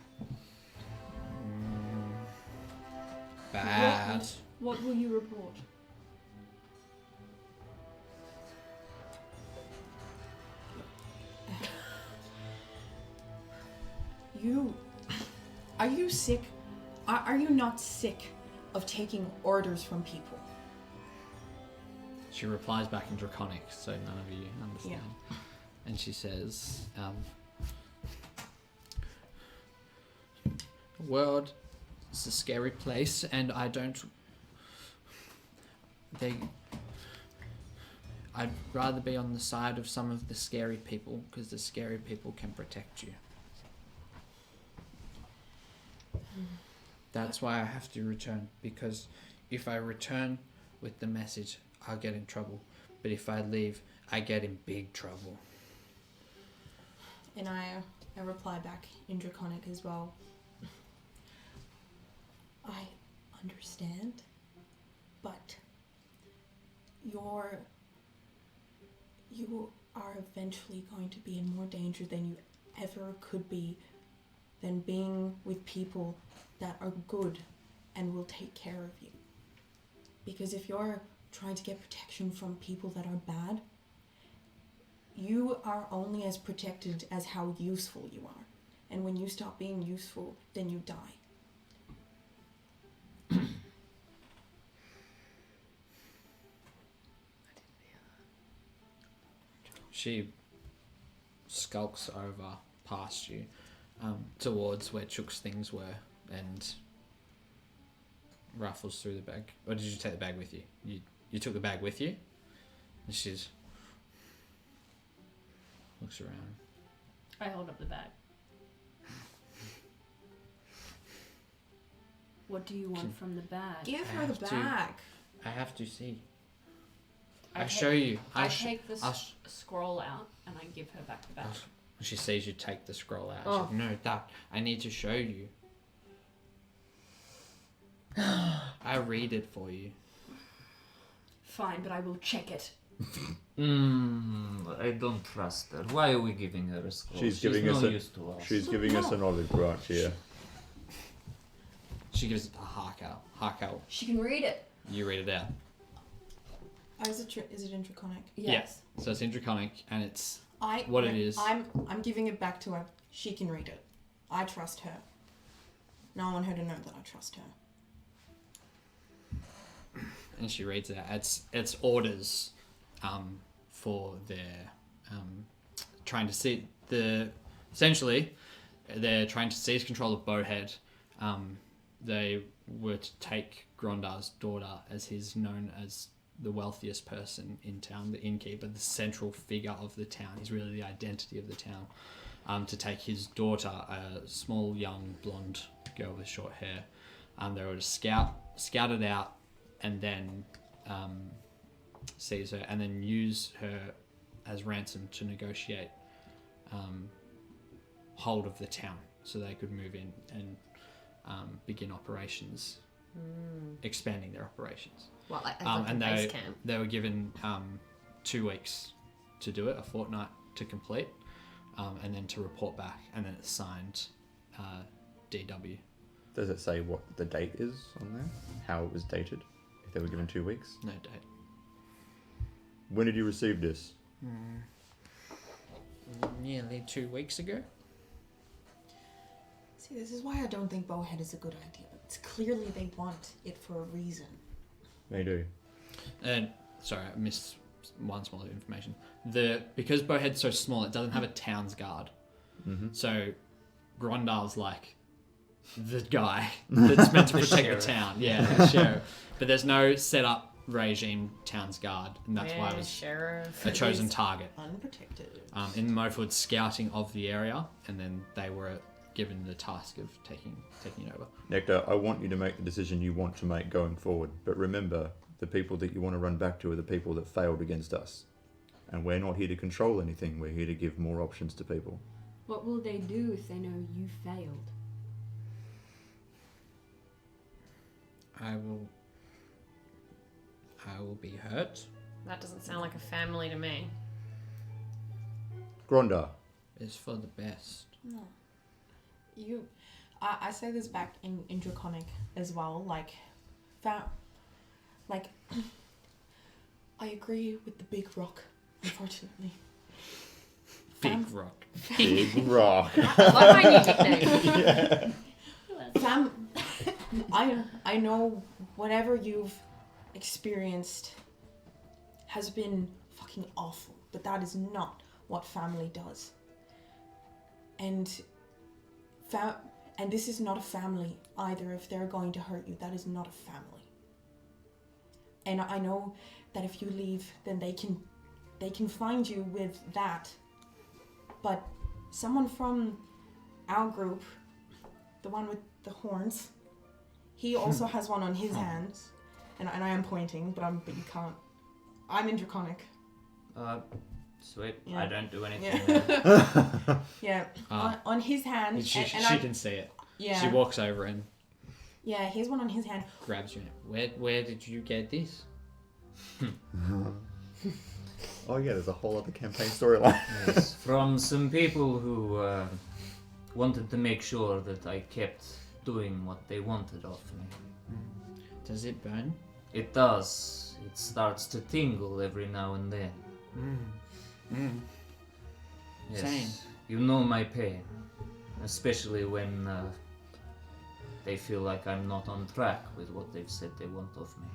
Bad. What will you report? Are you sick? Are you not sick of taking orders from people? She replies back in Draconic, so none of you understand. And she says, "The world is a scary place, and I don't. I'd rather be on the side of some of the scary people, because the scary people can protect you. That's why I have to return, because if I return with the message, I'll get in trouble. But if I leave, I get in big trouble." And I reply back in Draconic as well. I understand, but you are eventually going to be in more danger than you ever could be than being with people that are good and will take care of you. Because if you're trying to get protection from people that are bad, you are only as protected as how useful you are. And when you stop being useful, then you die. She skulks over past you, towards where Chook's things were, and ruffles through the bag. Or did you take the bag with you? You took the bag with you? And she's looks around. I hold up the bag. What do you want from the bag? Give I her the have to- bag. I have to see. I show you. I take the I'll scroll out and I give her back the bag. She sees you take the scroll out. Oh. She's like, "No, that I need to show you." I read it for you. Fine, but I will check it. I don't trust her. Why are we giving her a scroll? She's giving no us a- use to us. She's giving us an olive branch here. She gives it a hark out. She can read it. You read it out. Oh, is it in Draconic? Yes. So it's in Draconic, and it's It is. I'm giving it back to her. She can read it. I trust her. Now I want her to know that I trust her. and she reads it out. It's orders, for their trying to see essentially they're trying to seize control of Bowhead, they were to take Grondar's daughter, as he's known as the wealthiest person in town, the innkeeper, the central figure of the town. He's really the identity of the town. To take his daughter, a small, young, blonde girl with short hair. They were to scout it out, and then seize her, and then use her as ransom to negotiate hold of the town, so they could move in and begin operations, expanding their operations. What, like a And base camp? they were given 2 weeks to do it, a fortnight to complete, and then to report back, and then it's signed DW. Does it say what the date is on there? How it was dated? If they were given 2 weeks? No date. When did you receive this? Nearly 2 weeks ago. See, this is why I don't think Bowhead is a good idea. It's clearly they want it for a reason. They do. And sorry, I missed one small bit of information. Because Bowhead's so small, it doesn't have a town's guard. Mm-hmm. So Grondar's like the guy that's meant to protect the Sheriff. town. Yeah, the sheriff. But there's no set up regime town's guard, and that's why it was sheriff. a chosen target. Unprotected. In Mofood's scouting of the area, and then they were given the task of taking it over. Nectar, I want you to make the decision you want to make going forward. But remember, the people that you want to run back to are the people that failed against us. And we're not here to control anything. We're here to give more options to people. What will they do if they know you failed? I will be hurt. That doesn't sound like a family to me. Grondar, It's for the best. No. I say this back in Draconic as well. Like, I agree with the big rock, unfortunately. Big rock. Big Rock. I love my new nickname. I know whatever you've experienced has been fucking awful, but that is not what family does. And this is not a family either. If they're going to hurt you, that is not a family. And I know that if you leave, then they can find you with that. But someone from our group, the one with the horns, he also has one on his hand, and I am pointing, but you can't. I'm in Draconic. Sweet. Yeah. I don't do anything. Yeah. Yeah. Ah. On his hand. She and I, can see it. yeah. She walks over and Yeah, he has one on his hand. grabs you. Where did you get this? Oh yeah, there's a whole other campaign storyline. Yes, from some people who wanted to make sure that I kept doing what they wanted of me. Does it burn? It does. It starts to tingle every now and then. Yes. Same. You know my pain, especially when they feel like I'm not on track with what they've said they want of me.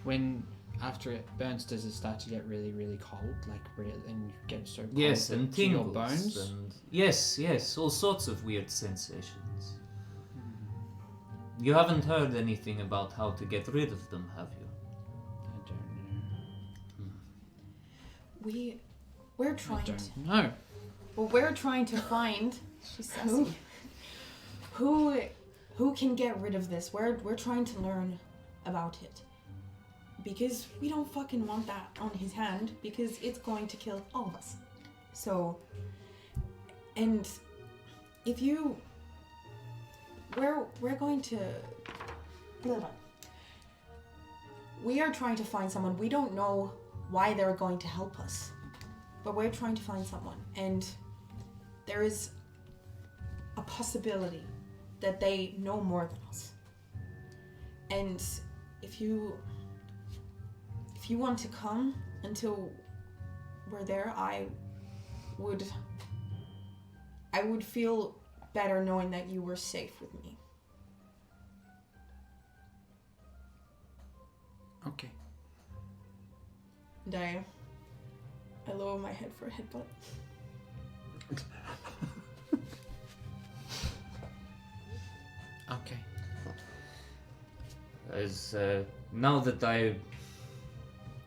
When after it burns, does it start to get really, really cold, and you get so cold Yes, to and your tingles. bones? And yes, all sorts of weird sensations. You haven't heard anything about how to get rid of them, have you? I don't know. We're I trying to. don't know. Well, we're trying to find who can get rid of this. We're trying to learn about it. Because we don't fucking want that on his hand, because it's going to kill all of us. So, and if you, we're going to, we are trying to find someone. We don't know why they're going to help us, but we're trying to find someone, and there is a possibility that they know more than us. And if you want to come until we're there, I would feel better knowing that you were safe with me. Okay. And I lower my head for a headbutt. Yes, now that I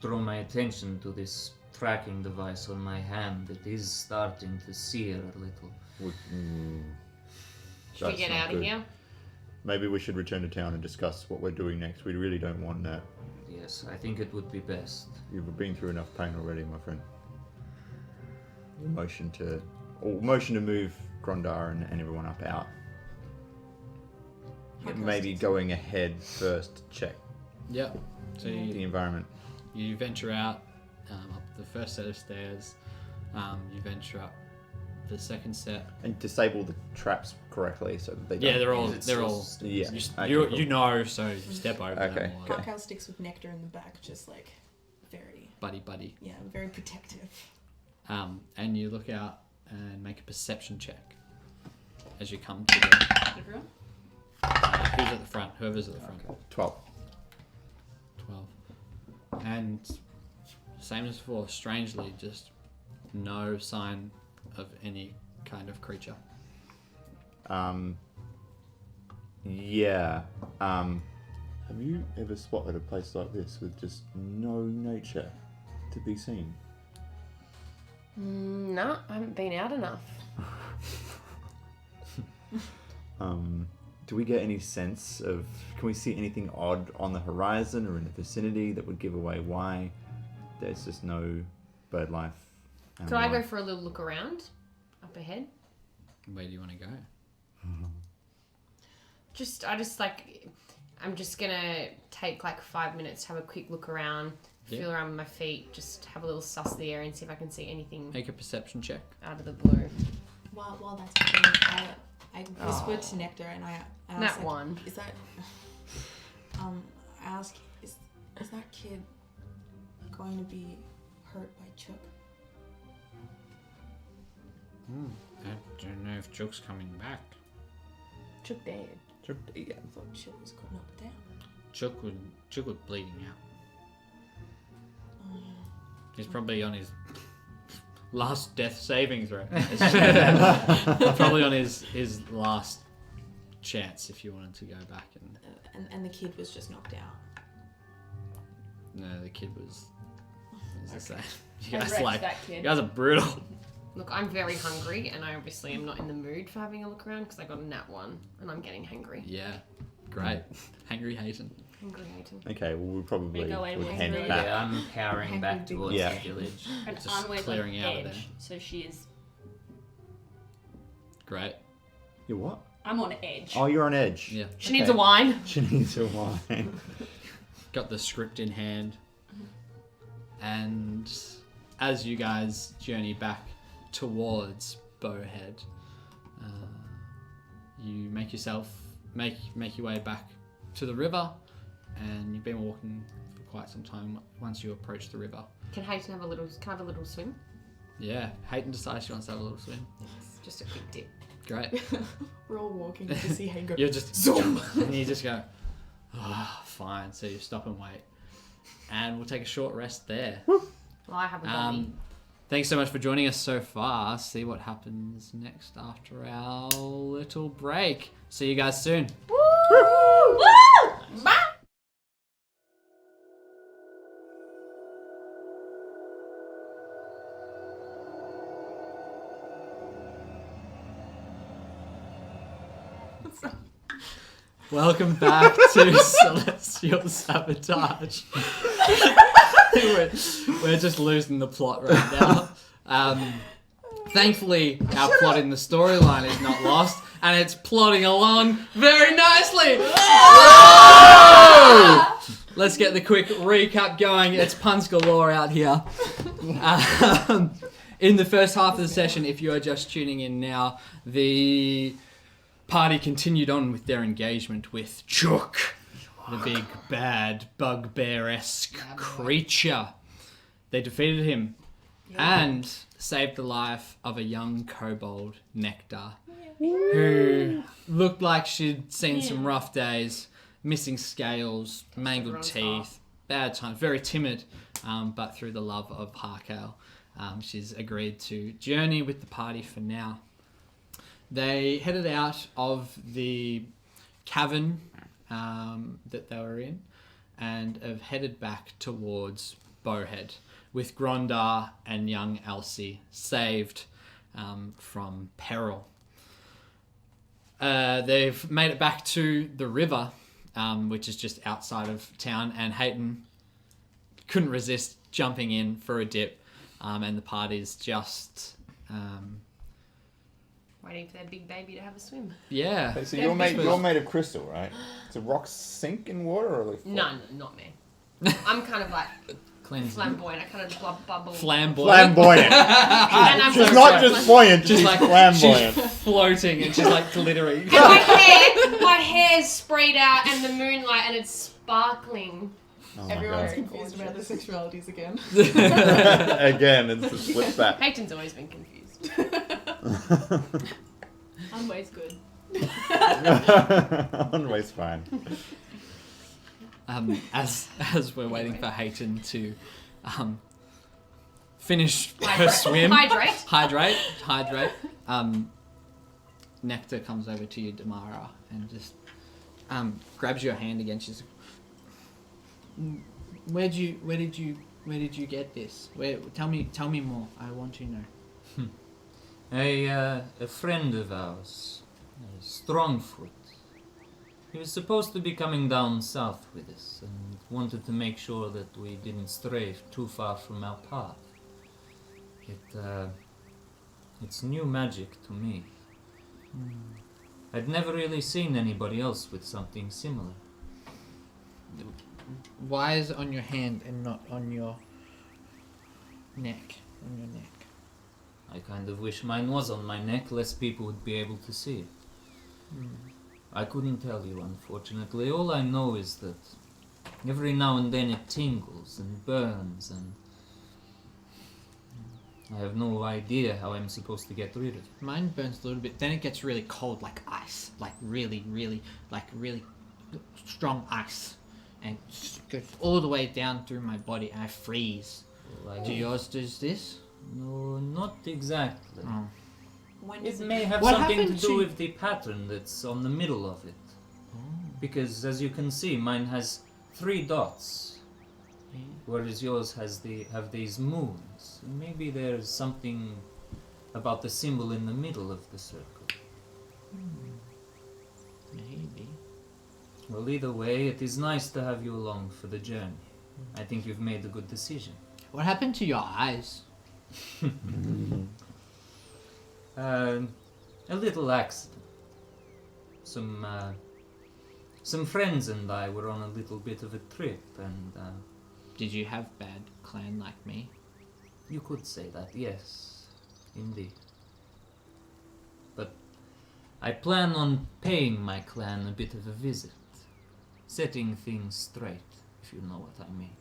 draw my attention to this tracking device on my hand, it is starting to sear a little. Should we That's get not out of good. here? Maybe we should return to town and discuss what we're doing next. We really don't want that. Yes, I think it would be best. You've been through enough pain already, my friend. Motion to move Grondar and everyone up out. Maybe going ahead first to check Yep. So the you, environment. you venture out up the first set of stairs. You venture up the second set. And disable the traps correctly so that they Yeah, don't... they're all. Yeah. You, Okay, you, cool. you know, so you step over Okay, them. Or, okay. Harkow sticks with Nectar in the back, just like very, buddy. yeah, very protective. And you look out and make a perception check as you come to the. Everyone? Who's at the front? Whoever's at the front. 12. 12. And same as before, strangely, just no sign of any kind of creature. Yeah. Have you ever spotted a place like this with just no nature to be seen? No, I haven't been out enough. Do we get any sense of... Can we see anything odd on the horizon or in the vicinity that would give away why there's just no bird life? and Could I go why? for a little look around up ahead? Where do you want to go? I'm just gonna take like 5 minutes to have a quick look around, Yeah. feel around with my feet, just have a little suss of the area and see if I can see anything Make a perception check. out of the blue. While that's happening, I whispered to Nectar and I asked, That like, one. Is that I asked, is that kid going to be hurt by Chuck? I don't know if Joke's coming back. Chuck dead. Yeah. I thought Chuck was got knocked down. Chuck was bleeding out. Oh, He's probably on his last death saving throw. Probably on his last chance if you wanted to go back and the kid was just knocked out. no, the kid was the same. You I guys wrecked that kid. you guys are brutal. Look, I'm very hungry and I obviously am not in the mood for having a look around because I got a nat 1 and I'm getting hangry. Yeah, great. Hangry Hayton. Hungry Hayton. Okay, well, we probably We go in would with head really- back. Yeah, I'm powering back Hungry towards Yeah. the village. And Just Anwe's clearing on out of edge, there. so she is. Great. You're what? I'm on edge. Oh, you're on edge. Yeah. She needs a wine. She needs a wine. Got the script in hand. And as you guys journey back towards Bowhead, you make your way back to the river, and you've been walking for quite some time once you approach the river. Can Hayton have a little swim? Yeah, Hayton decides she wants to have a little swim. Yes, just a quick dip. Great. We're all walking to see Hayden go. You're just zoom, and you just go, fine. So you stop and wait, and we'll take a short rest there. Well, I have a body. Thanks so much for joining us so far. See what happens next after our little break. See you guys soon. Woo! Woo! Bye! Welcome back to Celestial Sabotage. we're just losing the plot right now. Thankfully, our plot in the storyline is not lost, and it's plotting along very nicely. Let's get the quick recap going. It's puns galore out here. In the first half of the session, if you are just tuning in now, the party continued on with their engagement with Chuck, the big bad bugbear-esque creature. They defeated him and saved the life of a young kobold, Nectar, who looked like she'd seen some rough days, missing scales, mangled Everyone's teeth, bad times, very timid, but through the love of Harkow, she's agreed to journey with the party for now. They headed out of the cavern that they were in and have headed back towards Bowhead, with Grondar and young Elsie saved from peril. They've made it back to the river, which is just outside of town, and Hayton couldn't resist jumping in for a dip, and the party's just... Waiting for their big baby to have a swim. yeah. Hey, so you're made of crystal, right? So rocks sink in water or they float? No, not me. I'm kind of like flamboyant. I kind of bubble. Flamboyant. Flamboyant. And I'm She's not just buoyant, she's like flamboyant. She's floating and she's like glittering. And my hair's sprayed out and the moonlight and it's sparkling. Oh Everyone's my confused about their sexualities again. God. Again, it's the flip back. Peyton's always been confused. Unway's good. Always fine. As we're waiting for Hayton to finish her swim, Hydrate. hydrate. Nectar comes over to you, Damara, and just grabs your hand again. She's like, where did you get this? Tell me more. I want to know. A friend of ours, Strongfoot. He was supposed to be coming down south with us and wanted to make sure that we didn't stray too far from our path. It's new magic to me. I'd never really seen anybody else with something similar. Why is it on your hand and not on your neck? On your neck. I kind of wish mine was on my neck, less people would be able to see it. I couldn't tell you, unfortunately. All I know is that every now and then it tingles and burns, and I have no idea how I'm supposed to get rid of it. Mine burns a little bit, then it gets really cold, like ice. Like really strong ice. And goes all the way down through my body, and I freeze. Do yours do this? No, not exactly. Oh. When It does it may have What something to happened do to- with the pattern that's on the middle of it. Because as you can see, mine has 3 dots, whereas yours have these moons. Maybe there's something about the symbol in the middle of the circle. Maybe. Well, either way, it is nice to have you along for the journey. I think you've made a good decision. What happened to your eyes? A little accident. Some friends and I were on a little bit of a trip, and Did you have bad clan like me? you could say that, yes, indeed. But I plan on paying my clan a bit of a visit, setting things straight, if you know what I mean.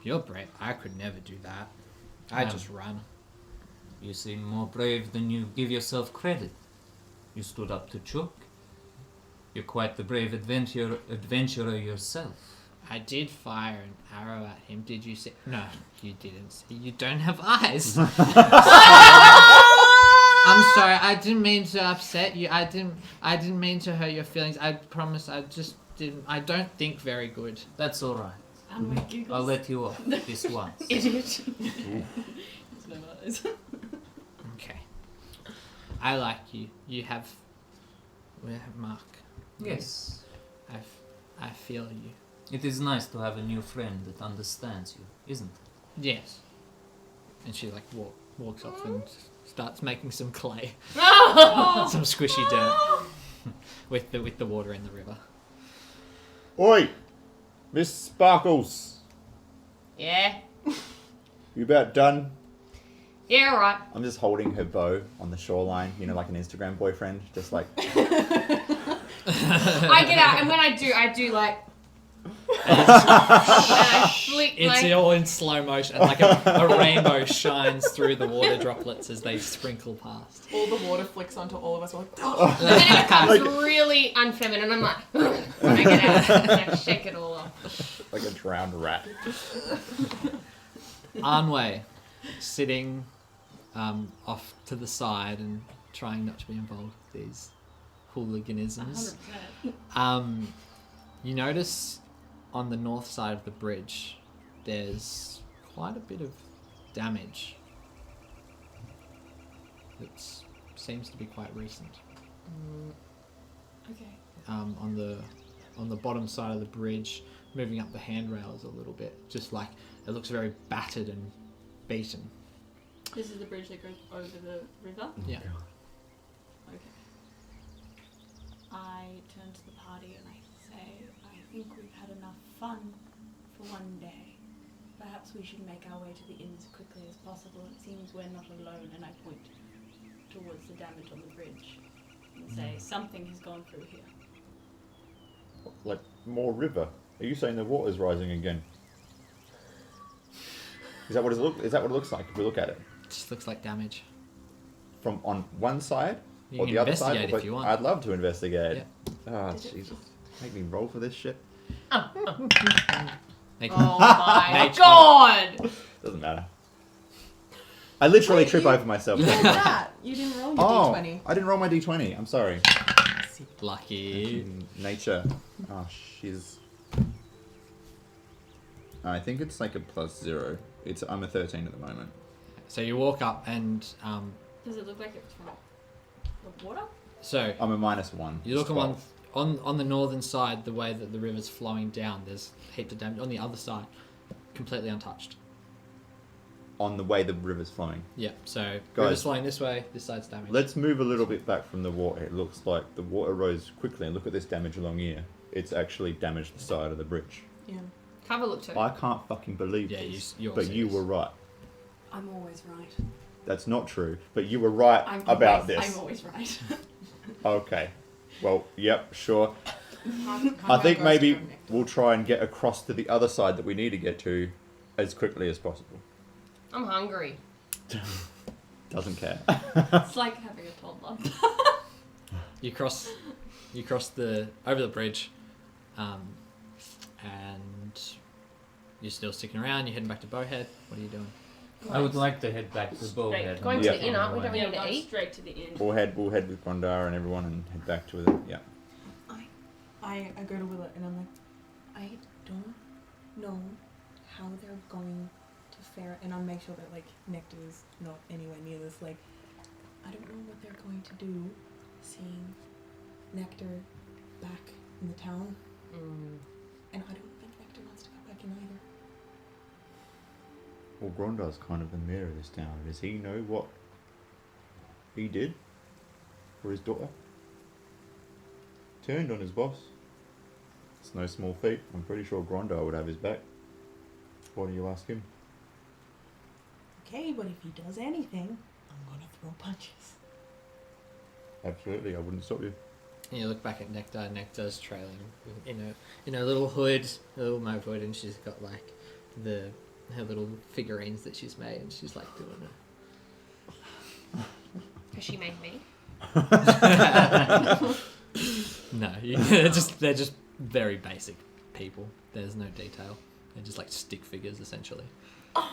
You're brave. I could never do that. I just run. You seem more brave than you give yourself credit. You stood up to Chuck. You're quite the brave adventurer yourself. I did fire an arrow at him. Did you see? No, you didn't see. You don't have eyes. I'm sorry. I didn't mean to upset you. I didn't mean to hurt your feelings. I promise. I just didn't. I don't think very good. That's all right. Unway giggles. I'll let you off this once. Idiot. There's no eyes. Okay. I like you. You have. Mark. Yes. I feel you. It is nice to have a new friend that understands you, isn't it? Yes. And she like walks off and starts making some clay, some squishy dirt, with the water in the river. Oi! Miss Sparkles! Yeah. You about done? Yeah, alright. I'm just holding her bow on the shoreline, you know, like an Instagram boyfriend, just like... I get out, and when I do like... and I flick It's my... all in slow motion, and like a rainbow shines through the water droplets as they sprinkle past. all the water flicks onto all of us. We're like, And then it becomes really unfeminine, and I'm like... when I get out, and I shake it all off. like a drowned rat. Anway, sitting off to the side and trying not to be involved with these hooliganisms. 100%. You notice on the north side of the bridge, there's quite a bit of damage. That seems to be quite recent. Okay. On the bottom side of the bridge, moving up the handrails a little bit, just like it looks very battered and beaten. This is the bridge that goes over the river? Yeah. Okay. I turn to the party and I say, I think we've had enough fun for one day. Perhaps we should make our way to the inn as quickly as possible. It seems we're not alone, and I point towards the damage on the bridge and say, something has gone through here. Like more river. Are you saying the water's rising again? Is that what it looks like if we look at it? It just looks like damage. From on one side You or can the other side? investigate if you want. I'd love to investigate. Yeah. Ah, Jesus. Make me roll for this shit. Make Oh my Nature. god! Doesn't matter. I literally trip over myself. What is that? You didn't roll your Oh, d20. I didn't roll my d20. I'm sorry. lucky. Nature. Oh, she's... I think it's like a +0. I'm a 13 at the moment. So you walk up and Does it look like it's from the water? so I'm a -1. you look Spot. on the northern side, the way that the river's flowing down, there's heaps of damage. On the other side, completely untouched. On the way the river's flowing. Yeah, so Guys. river's flowing this way, this side's damaged. Let's move a little bit back from the water. It looks like the water rose quickly, and look at this damage along here. It's actually damaged the side of the bridge. Yeah. Have a look too. I can't fucking believe Yeah, this. you're but you serious. were right. I'm always right. That's not true. But you were right I'm about always, this. I'm always right. Okay. Well, yep, sure. How I think goes maybe to go next? we'll try and get across to the other side that we need to get to as quickly as possible. I'm hungry. Doesn't care. It's like having a toddler. You cross over the bridge, and you're still sticking around. You're heading back to Bowhead. What are you doing? I would like to head back to Bullhead. Going to Yeah. the inn, aren't we? Don't we Yeah, need to going eat? straight to the inn. We'll head with Gondar and everyone and head back to it. Yeah. I go to Willet and I'm like, I don't know how they're going to fare, and I'll make sure that like Nectar is not anywhere near this. Like, I don't know what they're going to do, seeing Nectar back in the town, and I don't think Nectar wants to go back in either. Well, Grondar's kind of the mayor of this town. Does he know what he did for his daughter? Turned on his boss. It's no small feat. I'm pretty sure Grondar would have his back. Why do you ask him? Okay, but if he does anything, I'm gonna throw punches. Absolutely, I wouldn't stop you. And you look back at Nectar. Nectar's trailing in a little hood, a little mauve hood, and she's got like her little figurines that she's made, and she's like doing it. Has she made me? No, they're just very basic people. There's no detail. They're just like stick figures essentially. I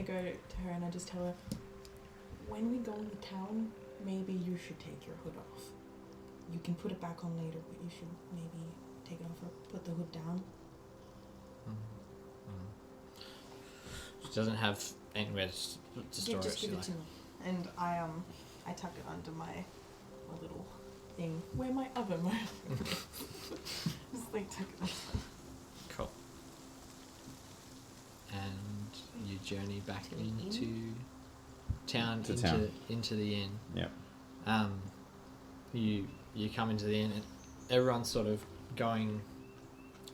go to her and I just tell her, when we go into town, maybe you should take your hood off. You can put it back on later, but you should maybe take it off or put the hood down. She doesn't have anywhere to store Just it. give She's it to me. And I tuck it under my little thing where my other just like tuck it under. Cool. And you journey back To the into town, To town. into the inn. Yep. You come into the inn and everyone's sort of going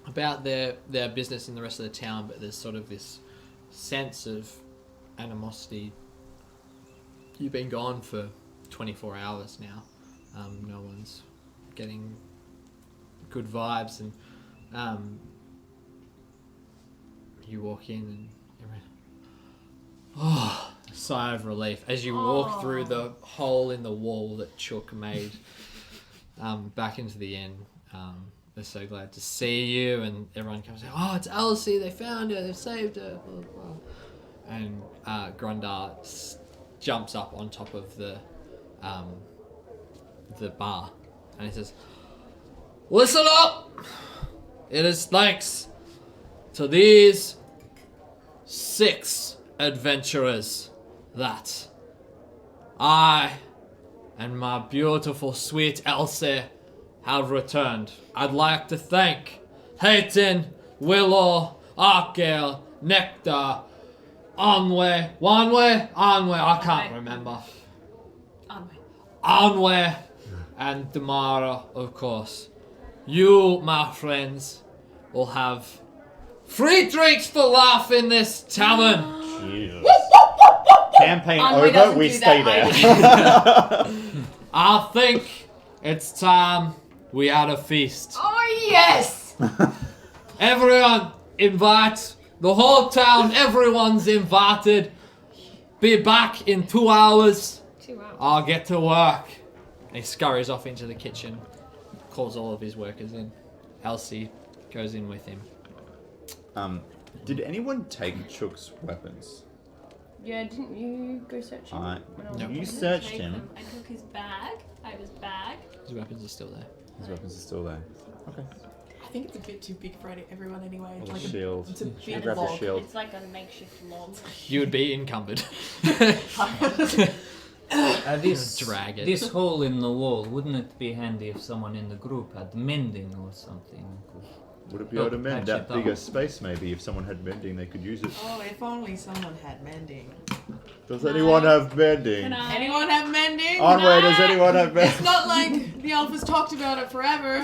about their business in the rest of the town, but there's sort of this sense of animosity. You've been gone for 24 hours now. No one's getting good vibes, and you walk in and everyone, sigh of relief as you walk through the hole in the wall that Chook made back into the inn. They're so glad to see you, and everyone comes out, oh, it's Alice, they found her, they've saved her, blah, blah, blah. And Grondar jumps up on top of the bar, and he says, Listen up! It is thanks to these 6 adventurers that I and my beautiful sweet Elsie have returned. I'd like to thank Hayton, Willow, Arkale, Nectar, Anwe, I can't remember. Anwe and Damara, of course. You, my friends, will have free drinks for life in this tavern. Jesus. Campaign Anwe over, doesn't we do stay that there. I think it's time we had a feast. Oh yes! Everyone, invite the whole town. Everyone's invited. Be back in 2 hours. 2 hours. I'll get to work. And he scurries off into the kitchen, calls all of his workers in. Elsie goes in with him. Did anyone take Chook's weapons? Yeah, didn't you go searching? when I was Nope. You watching? searched Take him. them. I took his bag. I have his bag. His weapons are still there. His weapons are still there. Okay. I think it's a bit too big for everyone anyway. It's Well, like the shield. it's a You big grab the log. shield. It's like a makeshift log. You would be encumbered. This Drag it. This hole in the wall, wouldn't it be handy if someone in the group had mending or something? Would it be able to mend patch that it up. bigger space maybe? If someone had mending, they could use it. Oh, if only someone had mending. Does anyone have mending? Can I? Anyone have mending? Onway, does anyone have It's mending? not like the Alphas talked about it forever.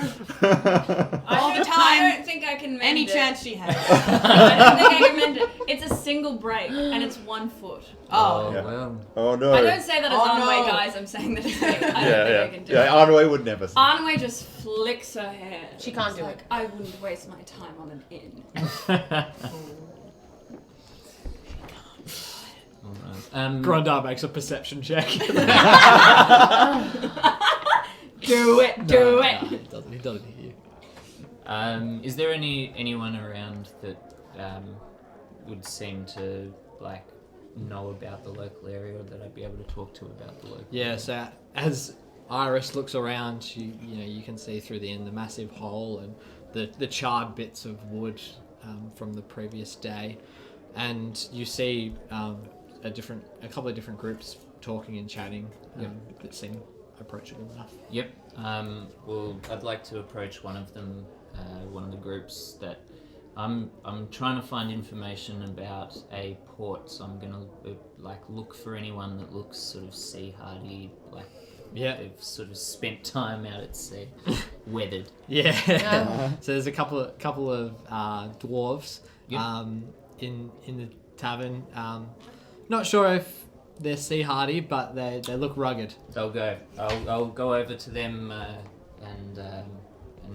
All the I time. don't think I can mend Any it. chance she has. I don't think I can mend it. It's a single break and it's 1 foot. Oh. Yeah. Well, Oh no. I don't say that as Oh, Anway, no. guys. I'm saying that as me. I don't Yeah, think I can do yeah. it. Yeah, Onway would never say. Anway just flicks her hair. She can't It's do like, it. I wouldn't waste my time on an inn. alright. Grandar makes a perception check. Do it, do it. No, he doesn't hear you. Is there anyone around that would seem to like know about the local area or that I'd be able to talk to about the local Yeah, so as Iris looks around, you can see through the massive hole and the charred bits of wood from the previous day, and you see a couple of different groups talking and chatting that seem approachable enough. Yep. Well, I'd like to approach one of them, one of the groups that I'm trying to find information about a port. So I'm gonna look for anyone that looks sort of sea hardy, like they've sort of spent time out at sea, weathered. Yeah. Yeah. So there's a couple of dwarves Yep. in the tavern. Not sure if they're sea hardy, but they look rugged. I'll go over to them and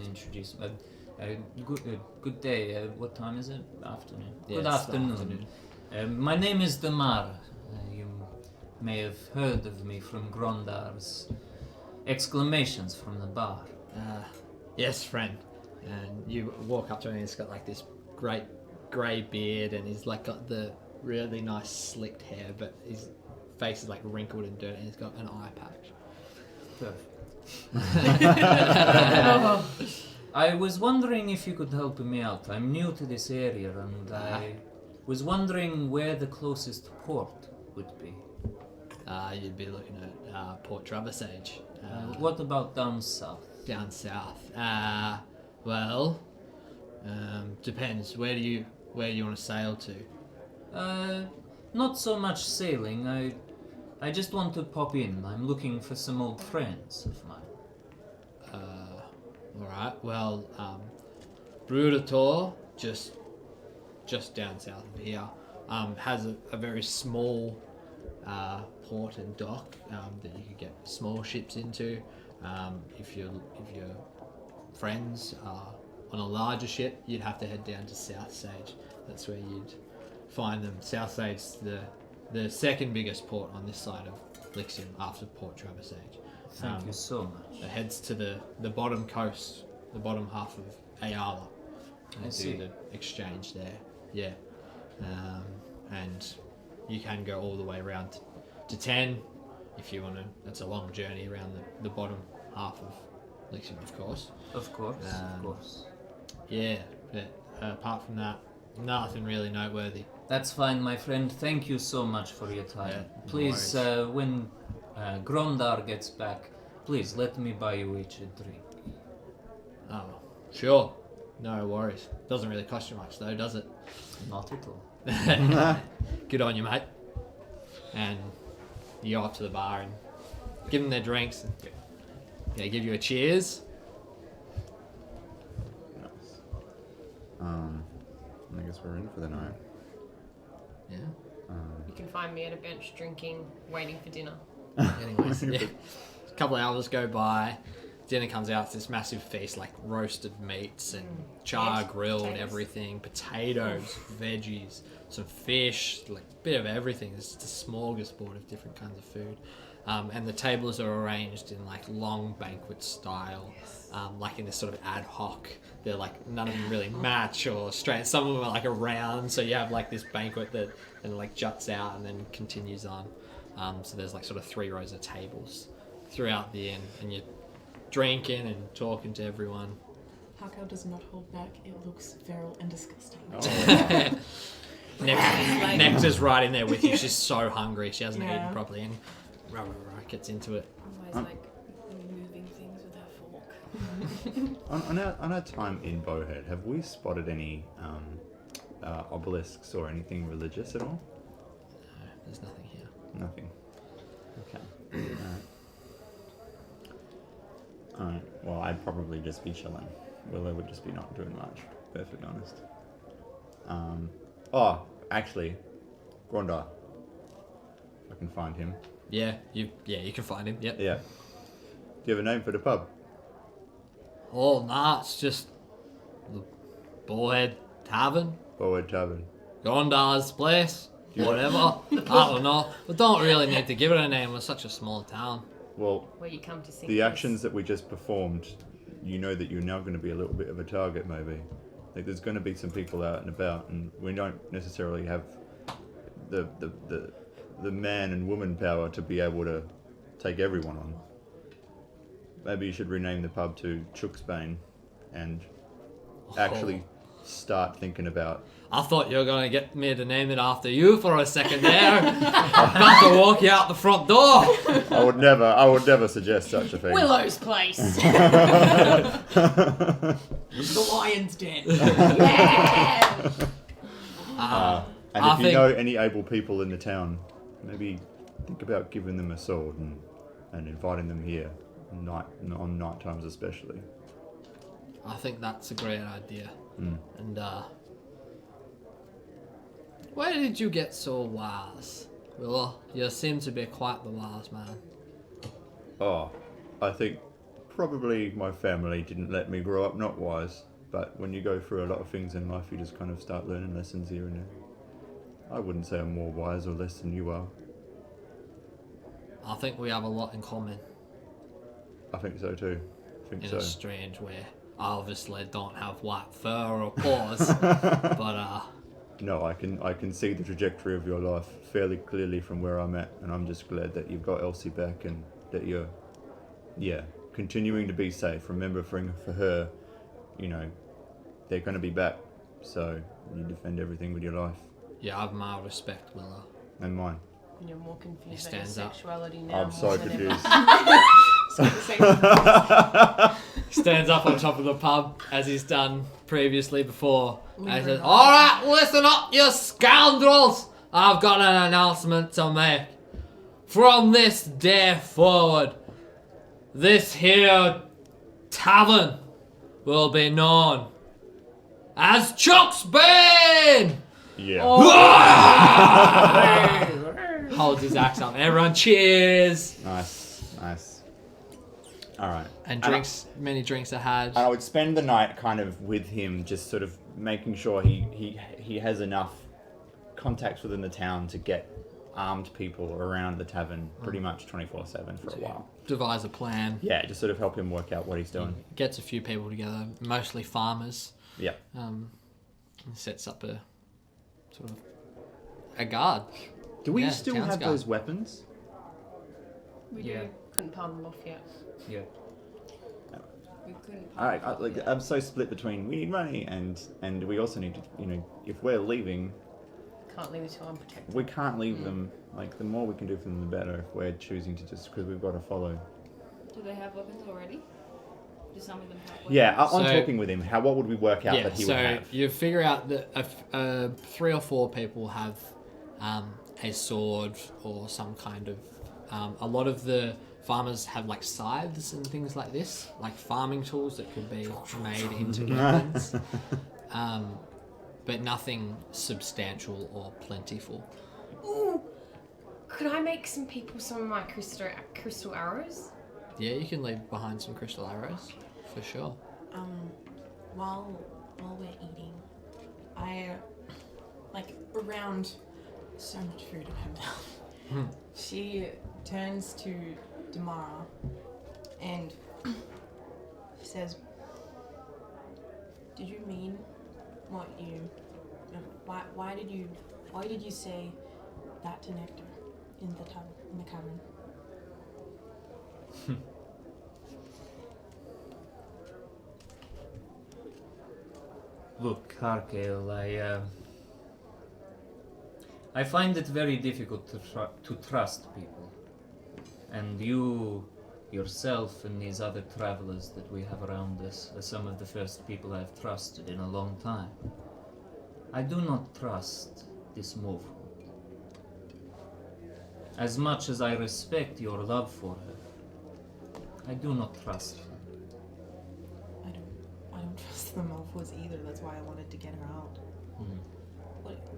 introduce them. Good day. What time is it? Afternoon. Yeah, Good it's the afternoon. My name is Damar. You may have heard of me from Grondar's exclamations from the bar. Yes, friend. And you walk up to him and he's got like this great grey beard and he's like got the really nice slicked hair, but his face is like wrinkled and dirty and he's got an eye patch. Perfect. I was wondering if you could help me out. I'm new to this area and I was wondering where the closest port would be. You'd be looking at Port Traversage. What about down south? Down south. Depends. Where do you want to sail to? Not so much sailing. I just want to pop in. I'm looking for some old friends of mine. Alright, well, Brudator, just down south of here, has a very small port and dock that you could get small ships into. If your friends are on a larger ship, you'd have to head down to South Sage. That's where you'd find them. South Sage's the second biggest port on this side of Lixium after Port Traversage. Thank you so much. It heads to the bottom coast, the bottom half of Ayala. I And see. do the exchange there. Yeah. And you can go all the way around to 10 if you want to. That's a long journey around the bottom half of of course. Of course, Um, of course. Yeah, but apart from that, nothing really noteworthy. That's fine, my friend. Thank you so much for your time. Yeah, no Please, when Grondar gets back, please let me buy you each a drink. Oh, sure. No worries. Doesn't really cost you much though, does it? Not at all. Good on you, mate. And you go up to the bar and give them their drinks. They give you a cheers. Nice. I guess we're in for the night. Yeah. You can find me at a bench drinking, waiting for dinner. Anyways, yeah. A couple of hours go by. Dinner comes out. It's this massive feast, like roasted meats and char Yes, grilled potatoes. everything, potatoes, veggies, some fish, like a bit of everything. It's just a smorgasbord of different kinds of food. And the tables are arranged in like long banquet style, like in this sort of ad hoc. They're like none of them really match or straight. Some of them are like around, so you have like this banquet that then like juts out and then continues on. So there's like sort of 3 rows of tables throughout the inn, and you're drinking and talking to everyone. Hako does not hold back. It looks feral and disgusting. Nectar's right in there with you. She's so hungry. She hasn't Yeah. eaten properly, and gets into it. Always like moving things with her fork. On our time in Bowhead, have we spotted any obelisks or anything religious at all? No, there's nothing here. Nothing. Okay. Alright. Well, I'd probably just be chilling. Willow would just be not doing much, to be perfectly honest. Oh, actually, Grondar. I can find him. Yeah, you can find him. Yep. Yeah. Do you have a name for the pub? Oh, nah, it's just the Bullhead Tavern, Bowhead Tavern. Gondar's place, whatever. I don't know. We don't really need to give it a name. We're such a small town. Well, Where you come to sing. the actions that we just performed, you know that you're now going to be a little bit of a target, maybe. Like, there's going to be some people out and about, and we don't necessarily have the man and woman power to be able to take everyone on. Maybe you should rename the pub to Chooksbane and actually start thinking about. I thought you were going to get me to name it after you for a second there. About to walk you out the front door. I would never suggest such a thing. Willow's place. The lion's den. Yeah. And I if you think- know any able people in the town, maybe think about giving them a sword and inviting them here, on night times especially. I think that's a great idea. Mm. And where did you get so wise? Willow, you seem to be quite the wise man. Oh, I think probably my family didn't let me grow up not wise, but when you go through a lot of things in life, you just kind of start learning lessons here and there. I wouldn't say I'm more wise or less than you are. I think we have a lot in common I think so too. I think in so. a strange way. I obviously don't have white fur or paws, but No, I can see the trajectory of your life fairly clearly from where I'm at, and I'm just glad that you've got Elsie back and that you're, continuing to be safe. Remember, for her, they're going to be back, so you defend everything with your life you have my respect, Willow. and mine. And you're more confused He about your stands up. sexuality now. I'm so more than ever. confused. Stands up on top of the pub as he's done previously before. And he says, "Alright, listen up, you scoundrels! I've got an announcement to make. From this day forward, this here tavern will be known as Chooksbane!" Yeah. Holds his axe up. Everyone cheers. Nice. All right. And drinks, many drinks are had. I would spend the night kind of with him, just sort of making sure he has enough contacts within the town to get armed people around the tavern pretty much 24/7 for a while. Devise a plan. Yeah, just sort of help him work out what he's doing. Gets a few people together, mostly farmers. Yeah. And sets up a sort of a guard. Do we Yeah, still town's have guard. those weapons? We Yeah. do. Couldn't palm them off yet. Yeah. We couldn't. I'm so split between we need money and we also need to, if we're leaving, Can't leave it till I'm protected. we can't leave them. Like, the more we can do for them, the better. If we're choosing to just, because we've got to follow. Do they have weapons already? Do some of them have weapons? Yeah, on So- talking with him, what would we work out Yeah, that he so would have? you figure out that 3 or 4 people have a sword or some kind of. A lot of the farmers have like scythes and things like this, like farming tools that could be made into weapons, but nothing substantial or plentiful. Ooh, could I make some people some of my crystal arrows? Yeah, you can leave behind some crystal arrows, for sure. While we're eating, I around so much food in her mouth. She turns to Damara and says, "Did you mean what you? Why did you say that to Nectar in the cavern?" Look, Harkel, I find it very difficult to trust people. And you, yourself, and these other travelers that we have around us are some of the first people I've trusted in a long time. I do not trust this Mofo. As much as I respect your love for her, I do not trust her. I don't trust the Malfoys either. That's why I wanted to get her out.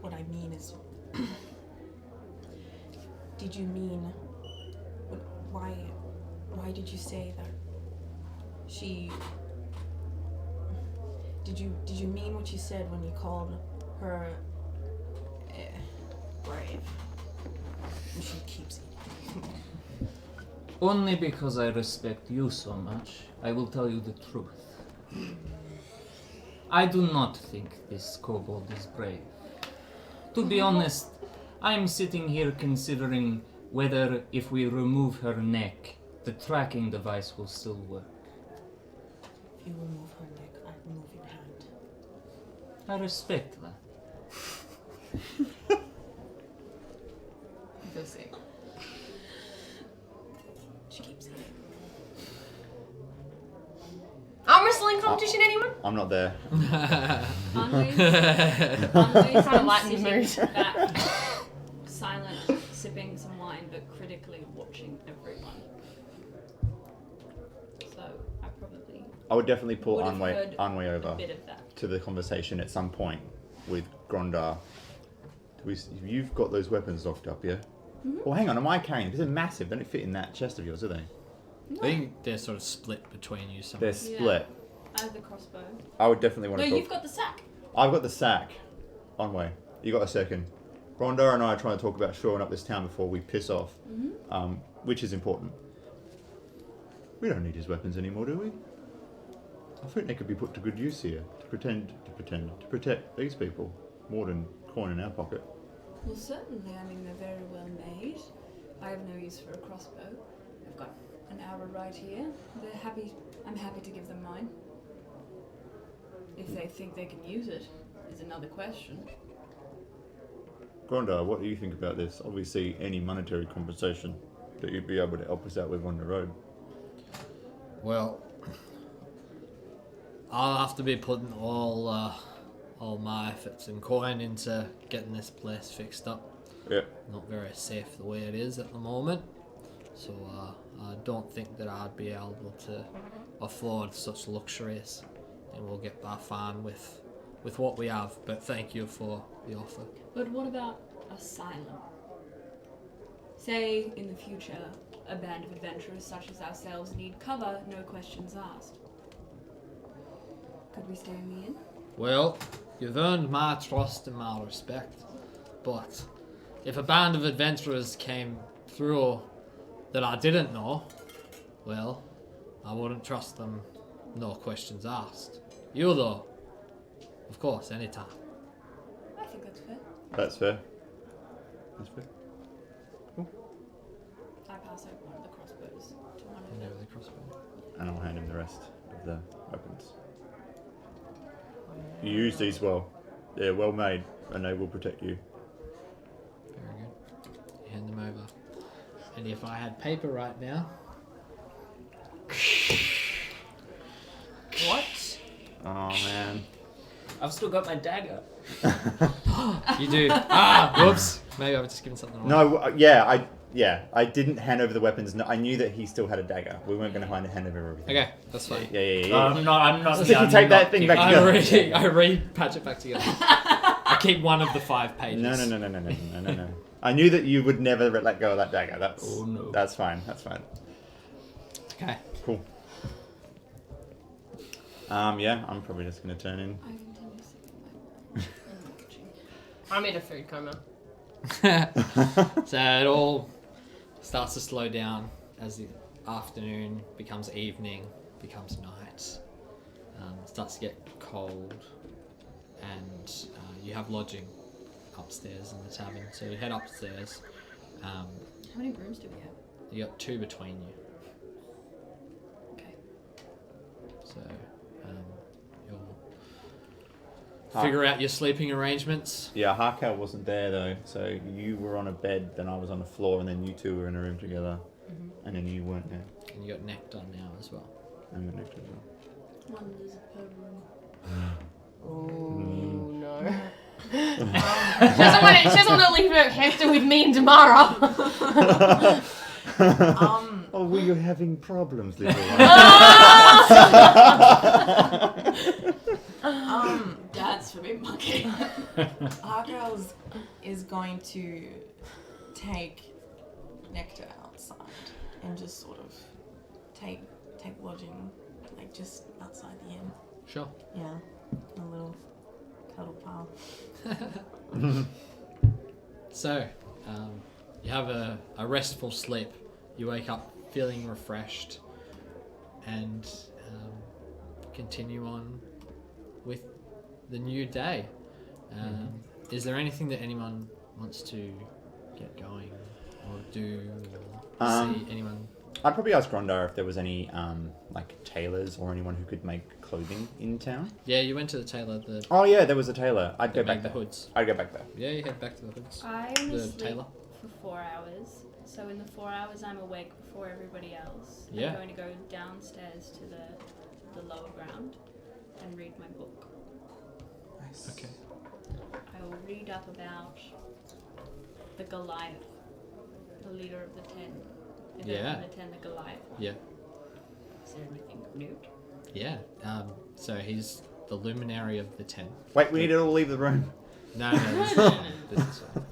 What I mean is, did you mean? Why did you say that? She. Did you mean what you said when you called her brave? And she keeps eating. Only because I respect you so much, I will tell you the truth. I do not think this kobold is brave. To be honest, I'm sitting here considering whether if we remove her neck, the tracking device will still work. If you remove her neck, I remove your hand. I respect that. We'll see. She keeps eating. Arm wrestling competition, anyone? I'm not there. Unway's Trying to lighten the mood. back, silent, sipping some wine, but critically watching everyone. So I probably I would definitely pull would have Anway heard a over bit of that. to the conversation at some point with Grondar. You've got those weapons locked up, yeah? Well, hang on, am I carrying? Because they're massive. They don't fit in that chest of yours, do they? I think they're sort of split between you. They're split. I have the crossbow. I would definitely want No, to talk. you've got the sack. I've got the sack. Anway, you got a second. Grondar and I are trying to talk about shoring up this town before we piss off, which is important. We don't need his weapons anymore, do we? I think they could be put to good use here to protect these people more than coin in our pocket. Well, certainly. I mean, they're very well made. I have no use for a crossbow. I've got an arrow right here. They're happy. I'm happy to give them mine. If they think they can use it, is another question. Grondar, what do you think about this? Obviously, any monetary compensation that you'd be able to help us out with on the road. Well, I'll have to be putting all my efforts and coin into getting this place fixed up. Yeah. Not very safe the way it is at the moment, so I don't think that I'd be able to afford such luxuries, and we'll get by fine with what we have. But thank you for the offer. But what about asylum? Say, in the future, a band of adventurers such as ourselves need cover, no questions asked. Could we stay in the inn? Well, you've earned my trust and my respect, but if a band of adventurers came through that I didn't know, well, I wouldn't trust them, no questions asked. You though, of course, anytime. I think that's fair. That's fair. That's fair. I pass over one of the crossbows to one of Hand them. over the crossbow. And I'll hand him the rest of the weapons. You use these well. They're well made, and they will protect you. Very good. You hand them over. And if I had paper right now. What? Oh man. I've still got my dagger. You do. Whoops. Maybe I've just given something away. No, I didn't hand over the weapons. No, I knew that he still had a dagger. We weren't going to hand over everything. Okay, that's fine. Yeah. I'm not. So you take that thing back together. I re-patch it back together. I keep one of the 5 pages. No. I knew that you would never let go of that dagger. That's fine. Okay. Cool. Yeah, I'm probably just going to turn in. I continue sipping my wine and watching. I'm in a food coma. So it all starts to slow down as the afternoon becomes evening, becomes night. It starts to get cold, and you have lodging upstairs in the tavern. So you head upstairs. How many rooms do we have? You got 2 between you. Okay. So you'll figure out your sleeping arrangements. Yeah, Harkel wasn't there though, so you were on a bed, then I was on the floor, and then you two were in a room together, and then you weren't there. And you got Nectar now as well. And the next as well. One is a per room. Oh no. She doesn't want to leave Hector with me and Damara. Oh, were you having problems, little one? That's for me, monkey. Argyles is going to take Nectar outside and just sort of take lodging, like just outside the inn. Sure. Yeah, a little cuddle pal. So, you have a restful sleep. You wake up feeling refreshed and continue on with the new day. Is there anything that anyone wants to get going or do or see anyone? I'd probably ask Grondar if there was any like tailors or anyone who could make clothing in town. Yeah, you went to the tailor. Oh yeah, there was a tailor. I'd go That back made the there. hoods. I'd go back there. Yeah, you head back to the hoods. I'm The asleep tailor. for 4 hours. So in the 4 hours, I'm awake before everybody else. Yeah. I'm going to go downstairs to the lower ground and read my book. Nice. Okay. I will read up about the Goliath, the leader of the 10. The Yeah. The 10, the Goliath one. Yeah. Is there anything new? Yeah. So he's the luminary of the 10. Wait, we need to all leave the room. No, this is fine.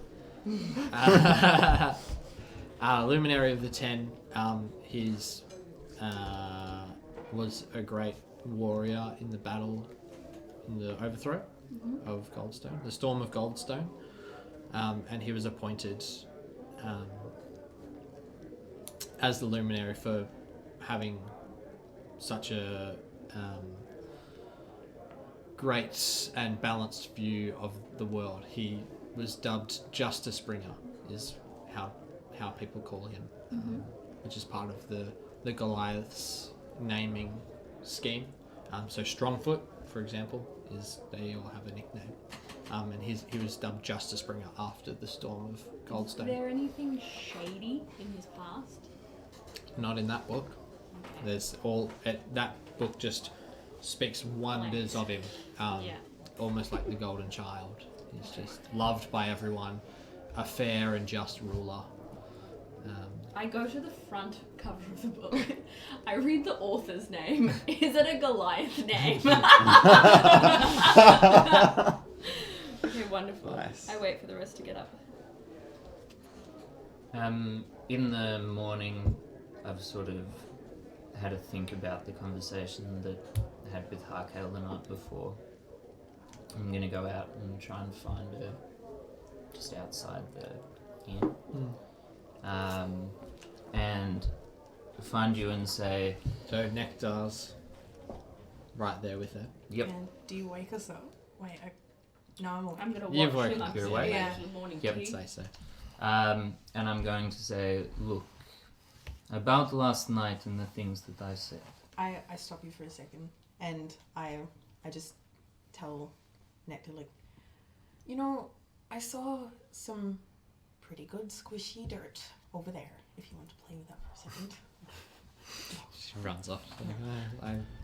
Luminary of the 10. He's was a great warrior in the battle, in the overthrow of Goldstone, the Storm of Goldstone, and he was appointed as the luminary for having such a great and balanced view of the world. He was dubbed Justice Bringer, is how people call him, which is part of the Goliath's naming scheme. So Strongfoot, for example, they all have a nickname, and he was dubbed Justice Bringer after the Storm of Is Goldstone. there anything shady in his past? Not in that book. Okay. There's that book just speaks wonders of him. Yeah. Almost like the Golden Child. He's just loved by everyone, a fair and just ruler. I go to the front cover of the book. I read the author's name. Is it a Goliath name? Okay, wonderful. Nice. I wait for the rest to get up. In the morning, I've sort of had to think about the conversation that I had with Harkale the night before. I'm gonna go out and try and find her just outside the inn. And find you and say, So Nectar's right there with her. yep, And do you wake us up? Wait, no, I'm awake. I'm gonna watch You've him woken up. upstairs You're awake? Yeah. making morning Yep. I'd tea. say so. and I'm going to say, look, About last night and the things that I said. I stop you for a second, and I just tell Nectar, like, you know, I saw some pretty good squishy dirt over there, if you want to play with that for a second. She runs off.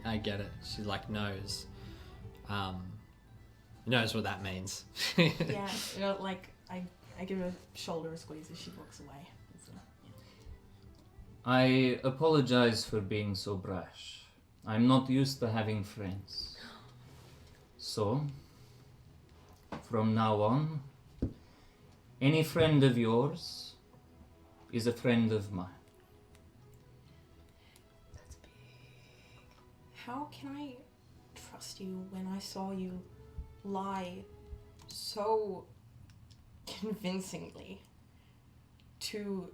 I get it. She like knows what that means. Yeah, you know, like I give her a shoulder squeeze as she walks away. So, I apologize for being so brash. I'm not used to having friends. So, from now on, any friend of yours is a friend of mine. how can I trust you when I saw you lie so convincingly to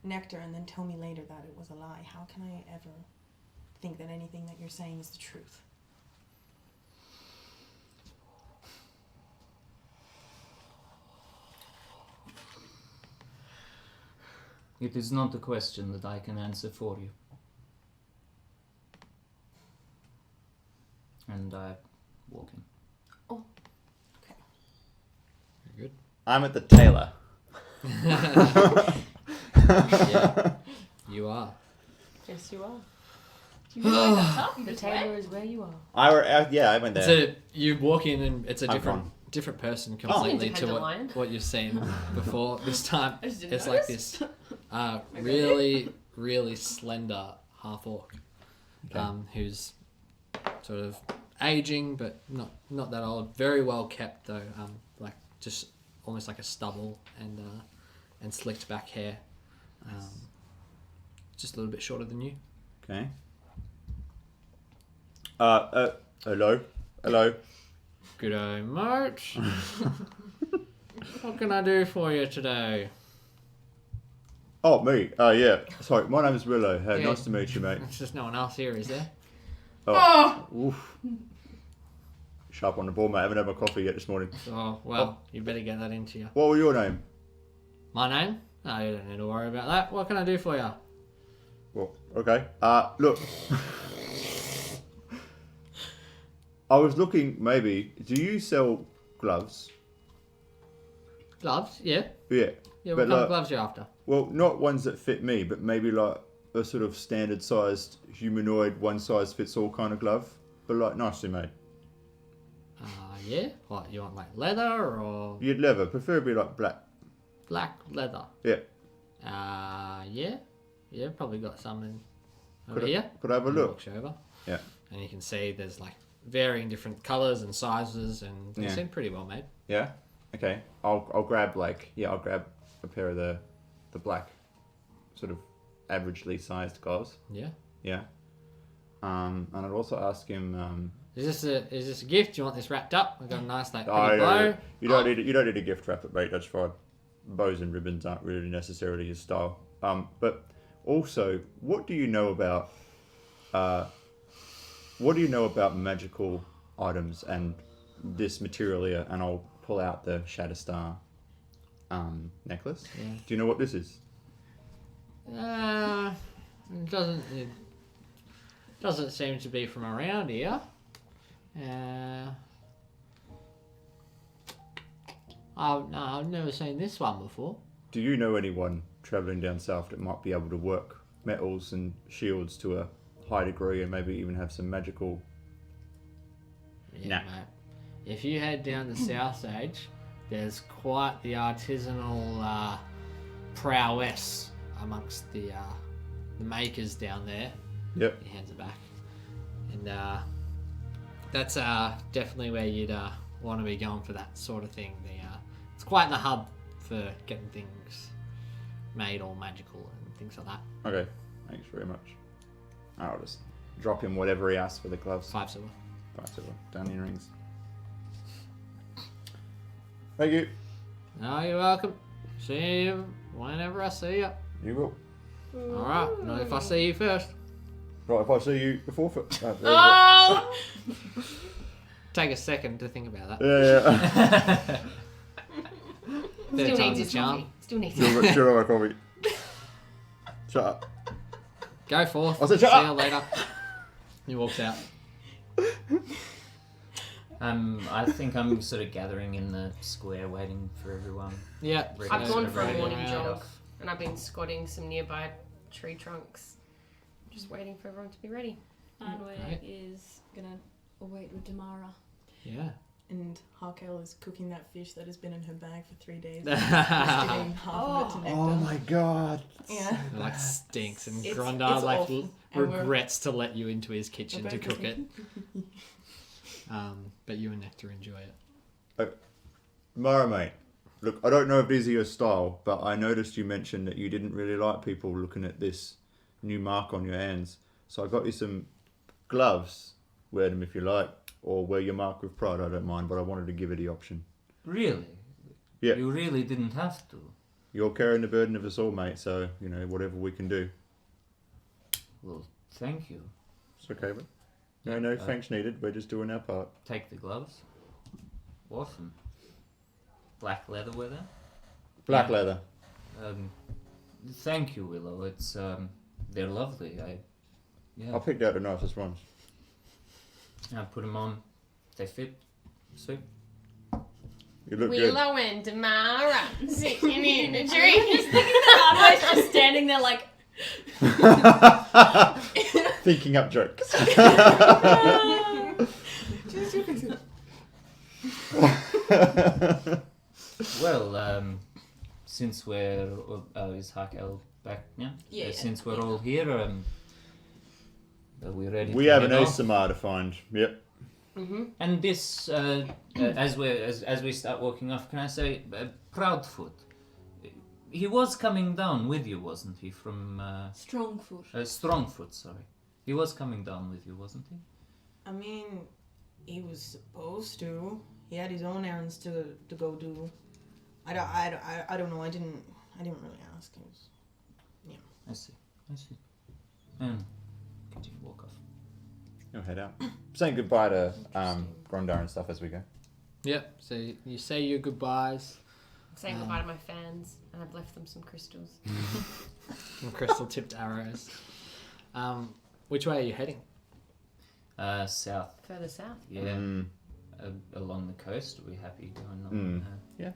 Nectar and then tell me later that it was a lie? How can I ever think that anything that you're saying is the truth? It is not a question that I can answer for you. And I walk in. Good. I'm at the tailor. Yeah, you are. Yes, you are. You really got up. The tailor is where you are. I went there. So you walk in and it's a I'm different person Oh. completely to Independent what you've seen before. This time I just didn't it's like notice. this really slender half orc, who's sort of aging but not that old. Very well kept though. Like just almost like a stubble and slicked back hair. Just a little bit shorter than you. Okay. Hello. G'day, mate. What can I do for you today? Oh, me. Yeah. Sorry, my name is Willow. Hey, Yeah. nice to meet you, mate. There's just no one else here, is there? Oh. Oof. Sharp on the ball, mate. I haven't had my coffee yet this morning. Oh, well, you better get that into you. What was your name? My name? No, you don't need to worry about that. What can I do for you? Well, okay. Look. I was looking, maybe, do you sell gloves? Gloves? Yeah. Yeah. Yeah, what But kind of like- gloves you after? Well, not ones that fit me, but maybe like a sort of standard sized humanoid, one size fits all kind of glove. But like nicely made. Yeah. What, you want like leather or You'd leather, preferably like black. black leather? Yeah. Yeah. Yeah, probably got some in over Could I- here. could I have a And look? walks you over. Yeah. And you can see there's like varying different colours and sizes, and they Yeah. seem pretty well made. Yeah? Okay. I'll grab I'll grab a pair of the black sort of averagely sized gloves. Yeah. Yeah. And I'd also ask him Is this a gift? Do you want this wrapped up? We've got a nice like pretty oh, bow. you don't need a gift wrap it, mate, that's fine. Bows and ribbons aren't really necessarily his style. But also, what do you know about magical items and this material here? And I'll pull out the Shatterstar necklace. Yeah. Do you know what this is? It doesn't seem to be from around here. I've never seen this one before. Do you know anyone travelling down south that might be able to work metals and shields to a high degree and maybe even have some magical? Yeah, Nah. mate. If you head down the South Edge, there's quite the artisanal prowess amongst the makers down there. Yep. He hands it back, and that's definitely where you'd want to be going for that sort of thing. It's quite the hub for getting things made all magical and things like that. Okay. Thanks very much. I'll just drop him whatever he asks for the gloves. 5 silver. 5 silver. Down the rings. Thank you. No, you're welcome. See you whenever I see you. You will. All right. Not if I see you first. Right, if I see you before... Oh! Take a second to think about that. Yeah. Third Still time's needs a his charm. coffee. Still needs Still on my coffee. Shut up. Go forth. I said, See "Shut you up." later. He walks out. I think I'm sort of gathering in the square, waiting for everyone. Yeah. Ready I've to gone for a ready to morning head jog, off. and I've been squatting some nearby tree trunks, just waiting for everyone to be ready. Anway Right. is gonna await with Damara. Yeah. And Harkel is cooking that fish that has been in her bag for 3 days. Just giving half of it to Nectar. Oh my god. Yeah. It like stinks, and It's Grondar like awful. And we're- regrets to let you into his kitchen We're to both cook it. looking- But you and Nectar enjoy it. Mara, mate. Look, I don't know if these are your style, but I noticed you mentioned that you didn't really like people looking at this new mark on your hands. So I got you some gloves. Wear them if you like, or wear your mark with pride. I don't mind, but I wanted to give you the option. Really? Yeah. You really didn't have to. You're carrying the burden of us all, mate. So whatever we can do. Well, thank you. It's okay, but no thanks needed. We're just doing our part. Take the gloves. Awesome. Black leather with it. Black Yeah. leather. Thank you, Willow. It's they're lovely. I picked out the nicest ones. put them on. They fit. Sweet. You look good. Willow and Damara sitting in a tree. Anway's just standing there like, Thinking up jokes. Well, since we're is Hakel back now? Yeah, Since we're all here, are we ready? We to have head an off? ASMR to find. Yep. And this, as we start walking off, can I say, Proudfoot? He was coming down with you, wasn't he? From Strongfoot. Strongfoot, sorry. He was coming down with you, wasn't he? I mean, he was supposed to. He had his own errands to go do. I don't know. I didn't really ask. It was, I see. Continue walk off. You'll head out. Saying goodbye to Grondar and stuff as we go. Yep. So you say your goodbyes. I'm saying goodbye to my fans, and I've left them some crystals. Some crystal tipped arrows. Which way are you heading? South. Further south. Yeah. Mm. Along the coast. Are we happy going on? Yeah.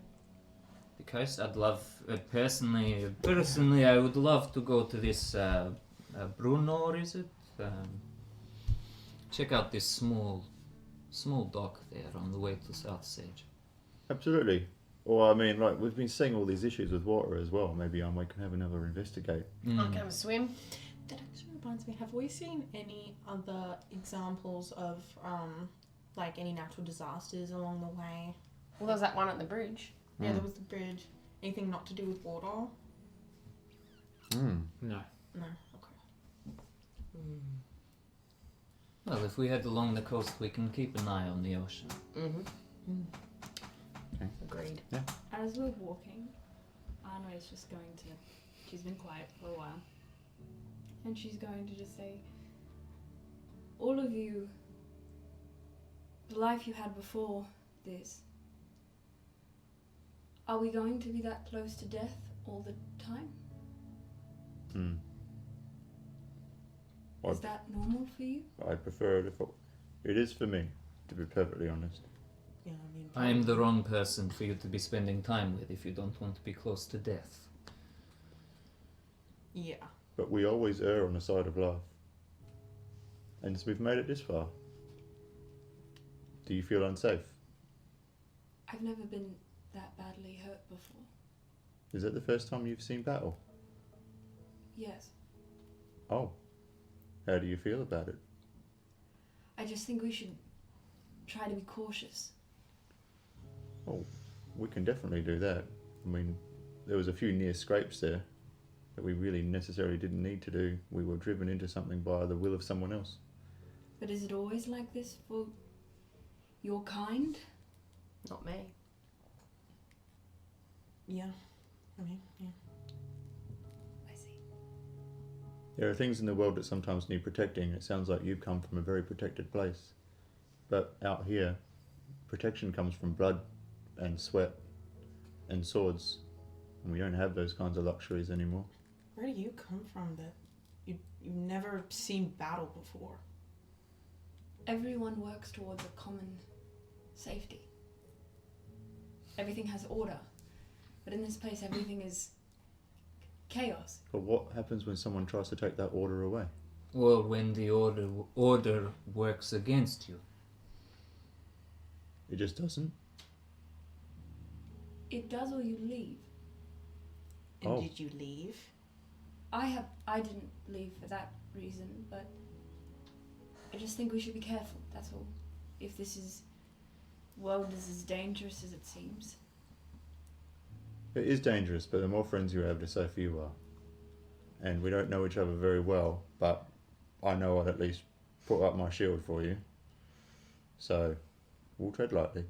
The coast. I'd love personally. I would love to go to this Brunor. Is it? Check out this small dock there on the way to South Sage. Absolutely. Or I mean, like we've been seeing all these issues with water as well. Maybe we can have another investigate. I can have a swim. that actually reminds me. Have we seen any other examples of like any natural disasters along the way? Well, there's that one at the bridge. Yeah, there was the bridge. Anything not to do with water? No. No. Okay. Well, if we head along the coast, we can keep an eye on the ocean. Agreed. As we're walking, Anway's just going to. She's been quiet for a while. And she's going to just say, all of you, the life you had before this, are we going to be that close to death all the time? Is that normal for you? I prefer it if it is for me, to be perfectly honest. Yeah, I mean. I am the wrong person for you to be spending time with if you don't want to be close to death. Yeah. But we always err on the side of life. And we've made it this far. Do you feel unsafe? I've never been that badly hurt before. Is that the first time you've seen battle? Yes. Oh. How do you feel about it? I just think we should try to be cautious. Oh, we can definitely do that. I mean, there was a few near scrapes there that we really necessarily didn't need to do. We were driven into something by the will of someone else. But is it always like this for your kind? Not me. Yeah. I mean, yeah. I see. There are things in the world that sometimes need protecting. It sounds like you've come from a very protected place. But out here, protection comes from blood and sweat and swords. And we don't have those kinds of luxuries anymore. Where do you come from that You've never seen battle before. Everyone works towards a common safety. Everything has order. But in this place, everything is chaos. But what happens when someone tries to take that order away? Well, when the order works against you. It just doesn't. It does or you leave. And Oh. did you leave? I didn't leave for that reason, but I just think we should be careful, that's all. If this world is as dangerous as it seems. It is dangerous, but the more friends you have, the safer you are. And we don't know each other very well, but I know I'd at least put up my shield for you. So, we'll tread lightly.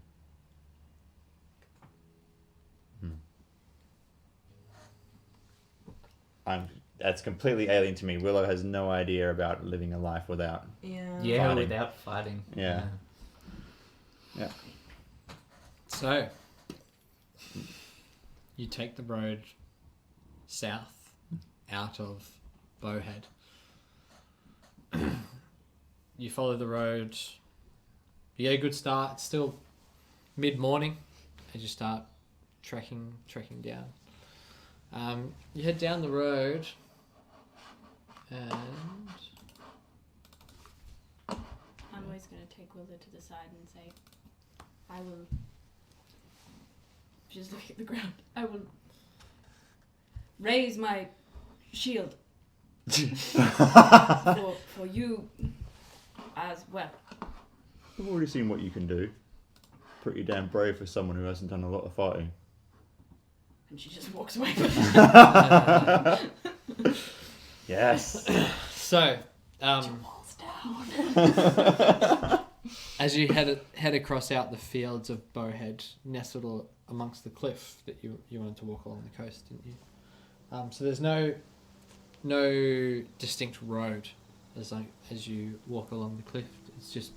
That's completely alien to me. Willow has no idea about living a life without. Yeah, Fighting. without fighting. Yeah. So, you take the road south out of Bowhead. You follow the road. You get a good start. It's still mid-morning as you start trekking down. You head down the road and... I'm always going to take Willow to the side and say, I will... Just look at the ground. I will raise my shield for you as well. We've already seen what you can do. Pretty damn brave for someone who hasn't done a lot of fighting. And she just walks away. Yes. So, Walls down. as you head across out the fields of Bowhead, nestled amongst the cliff that you wanted to walk along the coast, didn't you? So there's no distinct road as you walk along the cliff. It's just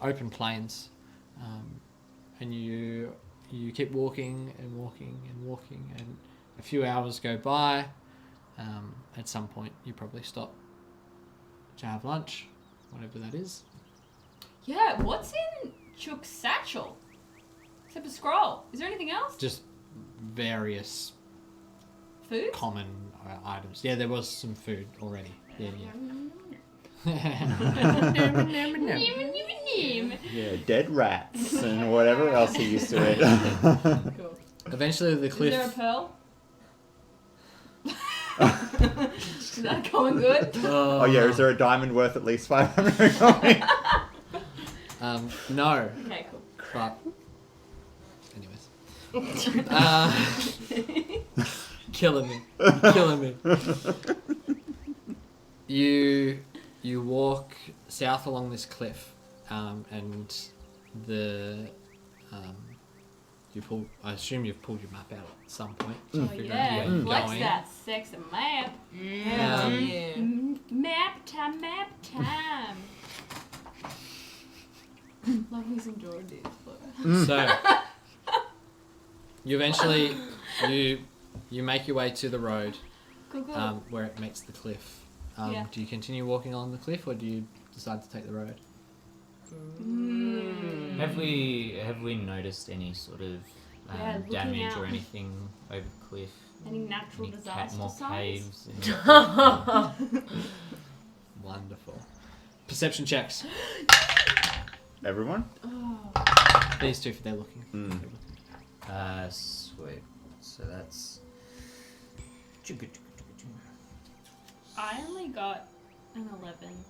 open plains, and you keep walking and walking and walking, and a few hours go by. At some point, you probably stop to have lunch, whatever that is. Yeah, what's in Chook's satchel? Except a scroll. Is there anything else? Just various Food? common items. Yeah, there was some food already. Yeah. Yeah, dead rats and whatever else he used to eat. Cool. Eventually, the cliff. Is there a pearl? Is that going good? Oh yeah, is there a diamond worth at least 500 coins? No. Okay, cool. But, anyways. Killing me. You walk south along this cliff, and you pull. I assume you've pulled your map out at some point. Oh Figure out yeah, where you're flex going. that sexy map. Map time. Love me some Jordan. So you eventually you make your way to the road Cool. where it meets the cliff. Yeah. Do you continue walking along the cliff, or do you decide to take the road? Have we noticed any sort of Yeah, looking damage or out. anything over the cliff? Any natural Any disaster more signs? caves? Wonderful. Perception checks. Everyone? Oh. These two for their looking. Sweet. So that's. I only got an 11.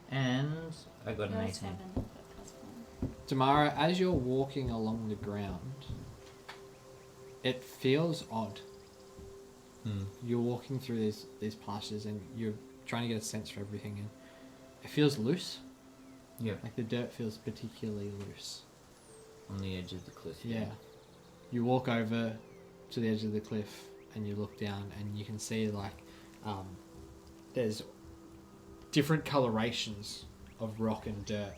And I got an No, 18. 7. But plus 1. Tamara, as you're walking along the ground, it feels odd. You're walking through these pastures and you're trying to get a sense for everything, and it feels loose. Yeah. Like the dirt feels particularly loose. On the edge of the cliff. Yeah. You walk over to the edge of the cliff and you look down and you can see like there's different colorations of rock and dirt,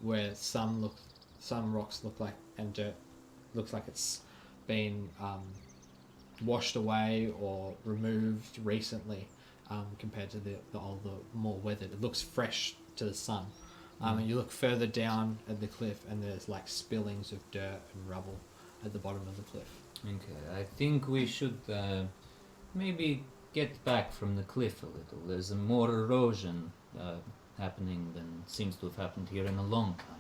where some rocks look like, and dirt looks like it's been washed away or removed recently compared to the older, more weathered. It looks fresh to the sun. And you look further down at the cliff and there's like spillings of dirt and rubble at the bottom of the cliff. Okay, I think we should maybe get back from the cliff a little. There's more erosion happening than seems to have happened here in a long time.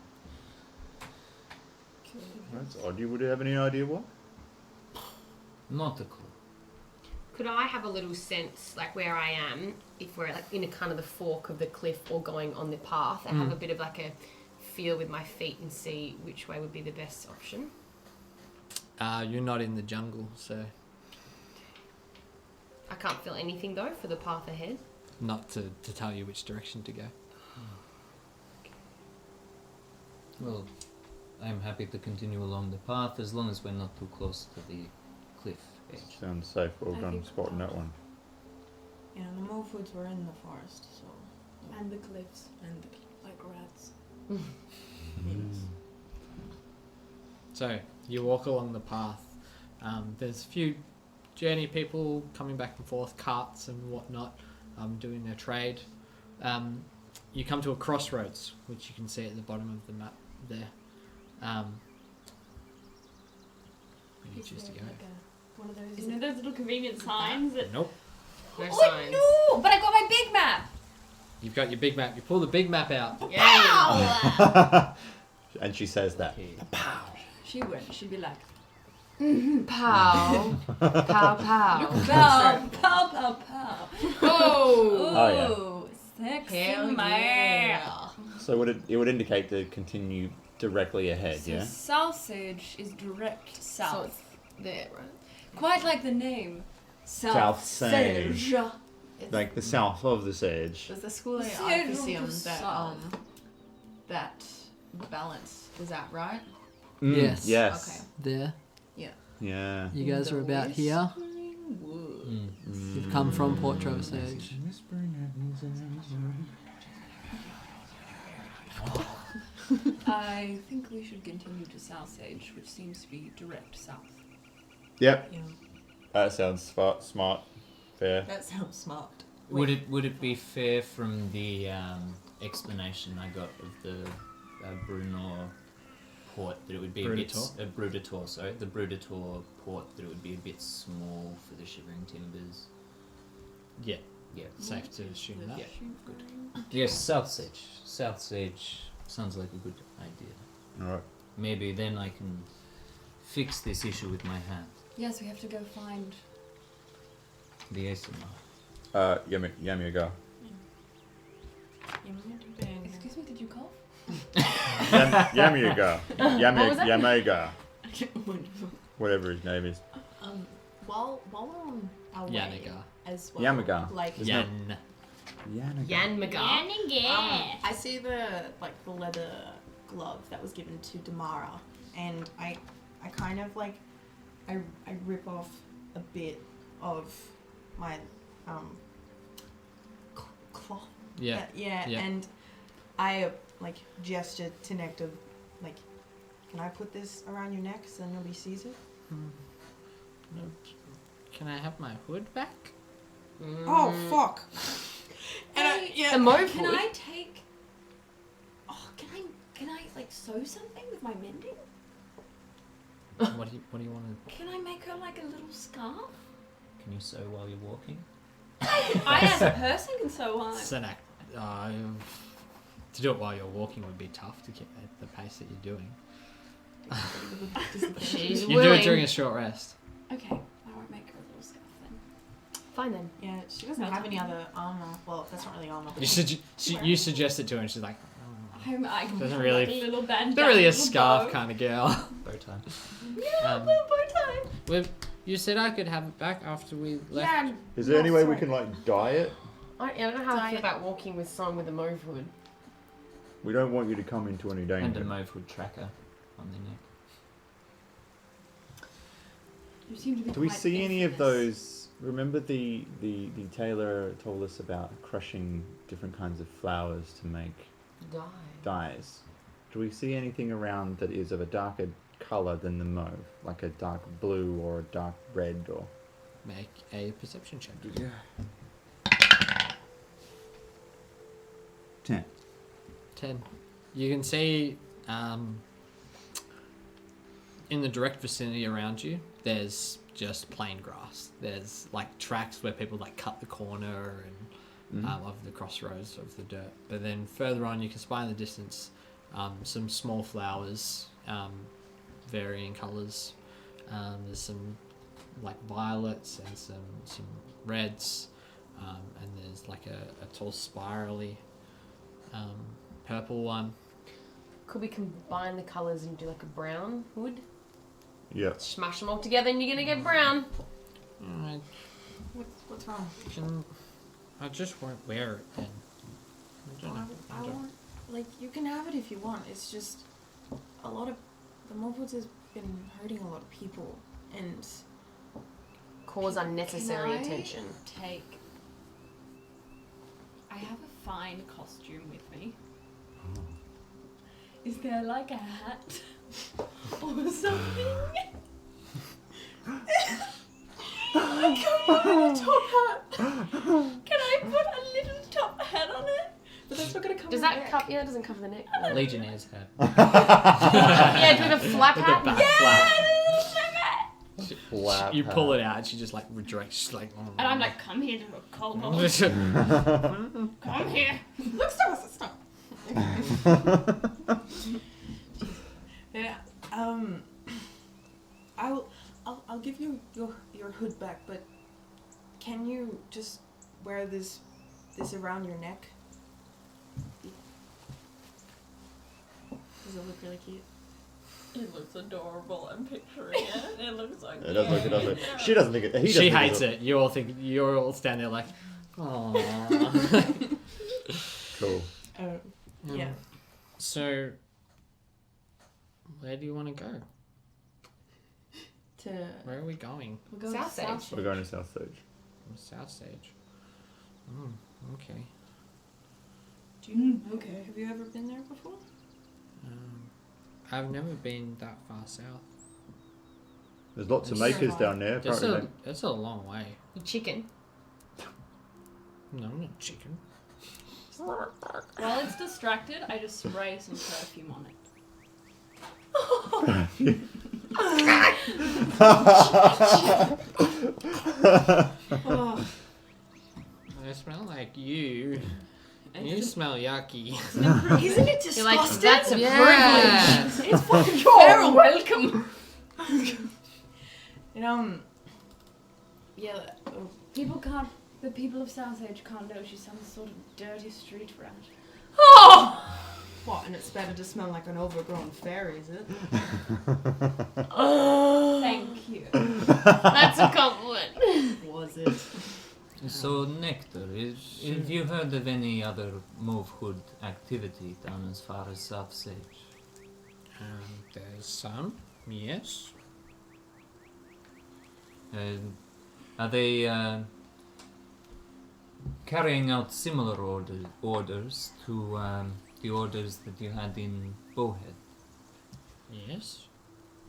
That's odd. You would have any idea what? Not a clue. Could I have a little sense, like where I am, if we're like in a kind of the fork of the cliff or going on the path, and have a bit of like a feel with my feet and see which way would be the best option? You're not in the jungle, so I can't feel anything though for the path ahead. not to tell you which direction to go. Well, I'm happy to continue along the path as long as we're not too close to the cliff edge. Sounds safe. Well I done think spotting that one. Yeah, the Morphoods were in the forest, so. And the cliffs. And Like rats. So you walk along the path. There's a few journey people coming back and forth, carts and whatnot, doing their trade. You come to a crossroads, which you can see at the bottom of the map there. Where do you choose to go? One of those. Isn't it those little convenient signs that? Nope. No Oh signs. no! But I got my big map. You've got your big map. You pull the big map out. Ow! And she says that. Okay. She would. She'd be like, Pow. Pow pow. pow, pow, pow, pow. Oh. Oh, Sexy Hell man. yeah. So it would indicate to continue directly ahead, So yeah? Sausage is direct So south. it's there, right? Quite like the name. South Sage. It's Like the south of the sage. Does the school I Sage see of on the that south. that balance? Is that right? Yes. Yes. Okay. There. Yeah. You guys are about here. You've come from Port Trevor Sage. I think we should continue to South Sage, which seems to be direct south. Yep. Yeah. That sounds smart, fair. That sounds smart. Would it be fair from the explanation I got of the Bruno port that it would be Brudator, sorry, the Brudator port, that it would be a bit small for the Shivering Timbers? Yeah. Yeah. Safe to assume that. Yeah. Good. Yes, South Sage. South Sage sounds like a good idea. Alright. Maybe then I can fix this issue with my hand. Yes, we have to go find. The ASMR. Yami go. Excuse me, did you cough? Yami go. What was that? Yamega. Whatever his name is. While we're on our way Yaniga. as well, Yamaga. like Yan. Yanaga. Yan Magar. I see the leather glove that was given to Damara, and I kind of like I rip off a bit of my cloth. Yeah. Yeah, Yeah. and I like gesture to Nectar, like, can I put this around your neck so nobody sees it? No. Can I have my hood back? Oh fuck! And The Mo Can food. I take? Oh, can I like sew something with my mending? What do you want to? Can I make her like a little scarf? Can you sew while you're walking? I as a person can sew one. Senak. To do it while you're walking would be tough to keep at the pace that you're doing. She's You do willing. it during a short rest. Okay, I won't make her a little scarf then. Fine then. yeah, she doesn't have any other armor. Well, that's not really armor. You suggest it to her, and she's like, I can Doesn't put really like a little band. "Not really a scarf kind of girl." Bow tie. Yeah, Um, little bow tie. You said I could have it back after we left. Yeah. Is there any way we sorry. can like dye it? I don't know how I feel Diet. about walking with someone with a Mo food. We don't want you to come into any And a danger. Movewood tracker on the neck. You seem to be Do we quite see any of infamous. those? Remember the tailor told us about crushing different kinds of flowers to make Die. dyes. Do we see anything around that is of a darker colour than the mauve, like a dark blue or a dark red or? make a perception check. Yeah. 10. 10. You can see in the direct vicinity around you, there's just plain grass. There's like tracks where people like cut the corner and of the crossroads of the dirt. But then further on, you can spy in the distance some small flowers, varying colours. There's some like violets and some reds, and there's like a tall spirally purple one. Could we combine the colours and do like a brown hood? Yeah. Smash them all together and you're gonna get brown. Alright, What's wrong? I just won't wear it then. I want, like, you can have it if you want. It's just a lot of the Morphoods has been hurting a lot of people, and Cause unnecessary Can I attention. I have a fine costume with me. Is there like a hat or something? top hat. Can I put a little top hat on it? But that's not gonna cover Does the that neck. cover? Yeah, it doesn't cover the neck. Legionnaire's hat. Yeah, do we have a flap With the hat? back flap. Flap You pull hat. it out, she just like redirects, she's like... And I'm like, come here to a cold Come here. Look, stop. Yeah. I'll give you your hood back, but can you just wear this around your neck? Does it look really cute? It looks adorable. I'm picturing it. It looks like It does look, it does look. She doesn't think it. He doesn't She think hates it. You're all standing there like, aww. Cool. Yeah. So, where do you want to go? Where are we going? We're going South to Stage. We're going to South Stage. South Stage. Okay. Okay. Have you ever been there before? I've never been that far south. There's lots of It's makers so down there. Apparently, That's a long way. You chicken. No, I'm not chicken. While it's distracted, I just spray some perfume on it. Oh, I smell like you. You smell yucky. isn't it You're like, disgusting? that's a Yes. privilege. It's fucking You're welcome. And yeah. People can't. The people of Southsage can't know she's some sort of dirty street rat. Oh! What? And it's better to smell like an overgrown fairy, is it? Thank you. That's a compliment. Was it? So, Nectar, have you heard of any other Move Hood activity down as far as South Sage? There's some, yes. Are they carrying out similar orders to the orders that you had in Bowhead? Yes.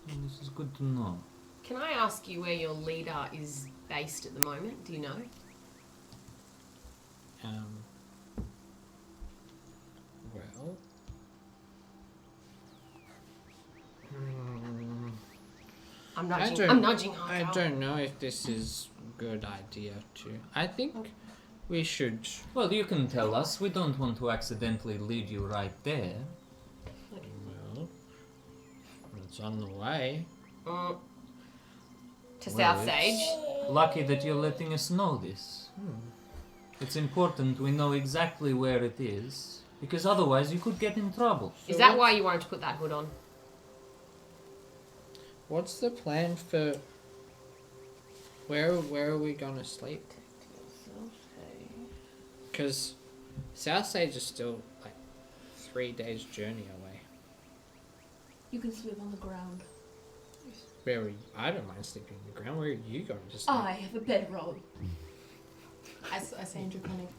Well, this is good to know. Can I ask you where your leader is based at the moment? Do you know? Well. I'm I nudging. don't- I'm nudging. I don't know if this is a good idea to. I think we should. Well, you can tell us. We don't want to accidentally lead you right there. Well, it's on the way. To Well, South it's Sage. Lucky that you're letting us know this. It's important we know exactly where it is, because otherwise you could get in trouble. Is that why you wanted to put that hood on? What's the plan for? Where are we gonna sleep? Because South Sage is still like 3 days journey away. You can sleep on the ground. Where are you? I don't mind sleeping on the ground. Where are you going to sleep? I have a bedroll. I say in Draconic,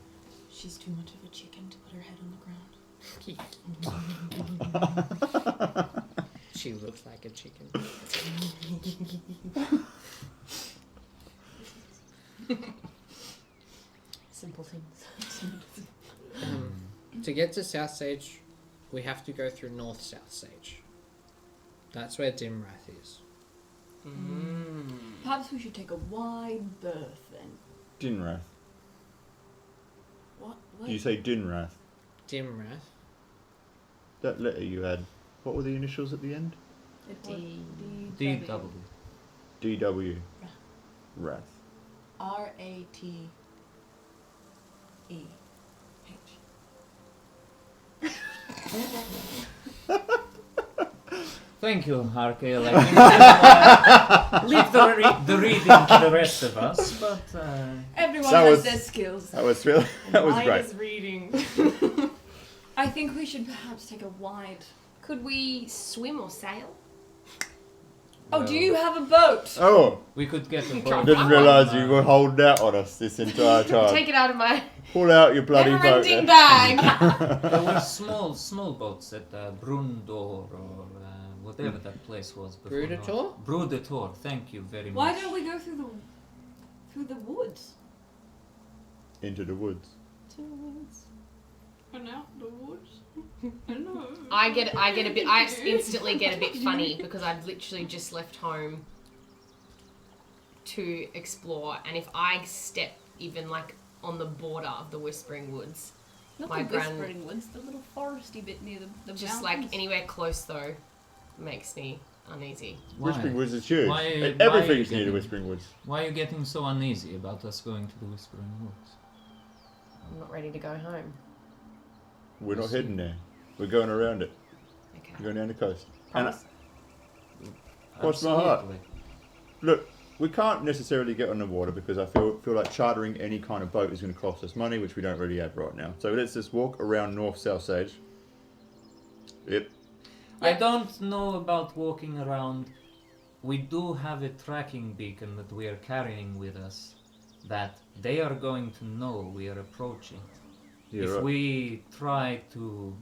she's too much of a chicken to put her head on the ground. She looks like a chicken. Simple things. To get to South Sage, we have to go through North South Sage. That's where Dimrath is. Perhaps we should take a wide berth then. Dinrath. What? Do you say Dinrath? Dimrath. That letter you had, what were the initials at the end? DW. DW. Wrath. RATEH. Thank you, Harkel. Leave the reading to the rest of us, but Everyone That has was- their skills. That was really, that was Mine great. is reading. I think we should perhaps take a wide. Could we swim or sail? Oh, well, do you have a boat? Oh, we could get a I boat. didn't realise you were holding out on us this entire time. Take it out of my Pull out your bloody boat. never-ending bag. There were small boats at Brundor or whatever that place was before. Brudator? Brudator, thank you very much. Why don't we go through the woods? Into the woods. And out the woods. I know. I instantly get a bit funny because I've literally just left home to explore, and if I step even like on the border of the Whispering Woods, Not my the grand- Whispering Woods, the little foresty bit near the just mountains. like anywhere close though, makes me uneasy. Why? Whispering Woods is huge. Why- And why are you everything's near the getting- Whispering Woods. Why are you getting so uneasy about us going to the Whispering Woods? I'm not ready to go home. We're not heading there. We're going around it. Okay. We're going down the coast. And Promise? Cross my heart. Absolutely. look, we can't necessarily get on the water because I feel like chartering any kind of boat is going to cost us money, which we don't really have right now. So let's just walk around North South Sage. Yep. I don't know about walking around. We do have a tracking beacon that we are carrying with us that they are going to know we are approaching. You're If right. we try to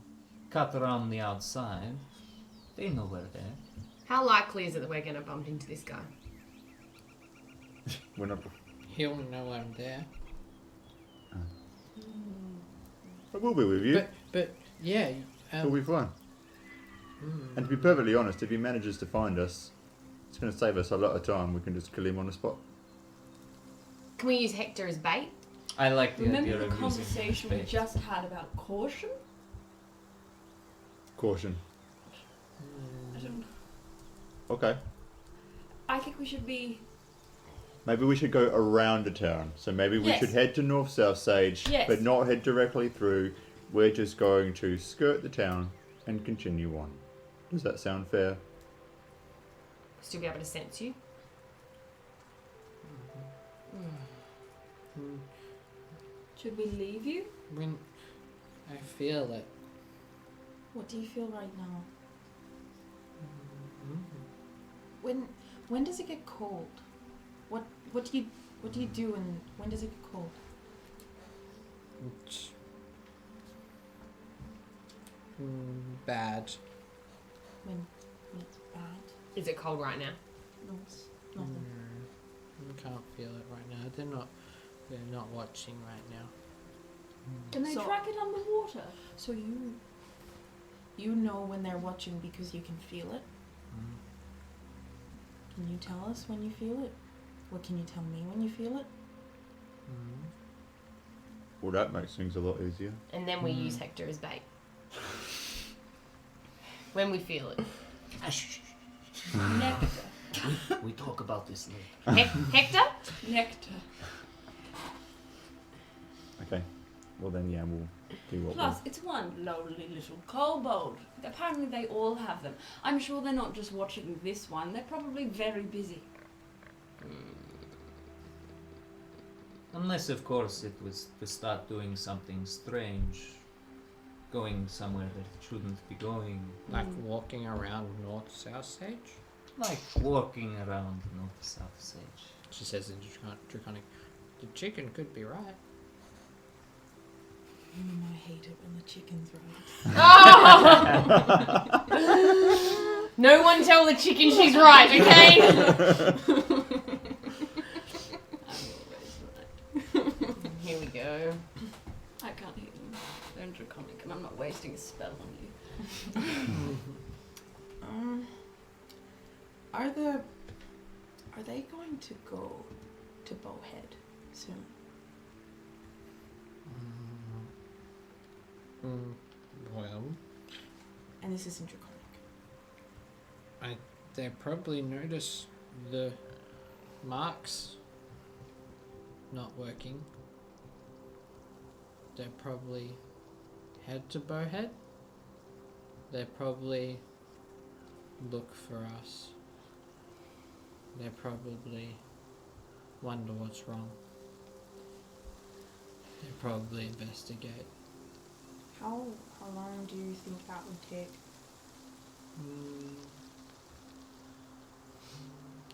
cut around the outside, they know we're there. How likely is it that we're going to bump into this guy? We're not. He'll know I'm there. I will be with you. But yeah. We'll be fine. And to be perfectly honest, if he manages to find us, it's going to save us a lot of time. We can just kill him on the spot. Can we use Hector as bait? I like the Remember idea the of using conversation we bait. just had about caution? Caution. I don't. Okay. I think we should be. Maybe we should go around the town. So maybe we Yes. should head to North South Sage, Yes. but not head directly through. We're just going to skirt the town and continue on. Does that sound fair? Still be able to sense you? Should we leave you? When I feel it. What do you feel right now? When does it get cold? What do you do and when does it get cold? Bad. When it's bad? Is it cold right now? No, it's nothing. I can't feel it right now. They're not watching right now. Can they So- track it underwater? So you know when they're watching because you can feel it? Can you tell us when you feel it? Or can you tell me when you feel it? Well, that makes things a lot easier. And then we use Hector as bait. When we feel it. Nectar. We talk about this later. Hector? Nectar. Okay. Well then, yeah, we'll do what Plus, it's one lonely little kobold. Apparently, they all have them. I'm sure they're not just watching this one. They're probably very busy. Unless, of course, it was to start doing something strange. Going somewhere that it shouldn't be going. Like walking around North South Sage? Like walking around North South Sage. She says in Draconic. The chicken could be right. I hate it when the chicken's right. Oh! No one tell the chicken she's right, okay? I'm always go. I can't hear them. They're draconic, and I'm not wasting a spell on you. Are they going to go to Bowhead soon? Well, And this isn't draconic. they probably notice the marks not working. They probably head to Bowhead. They probably look for us. They probably wonder what's wrong. They probably investigate. How long do you think that would take?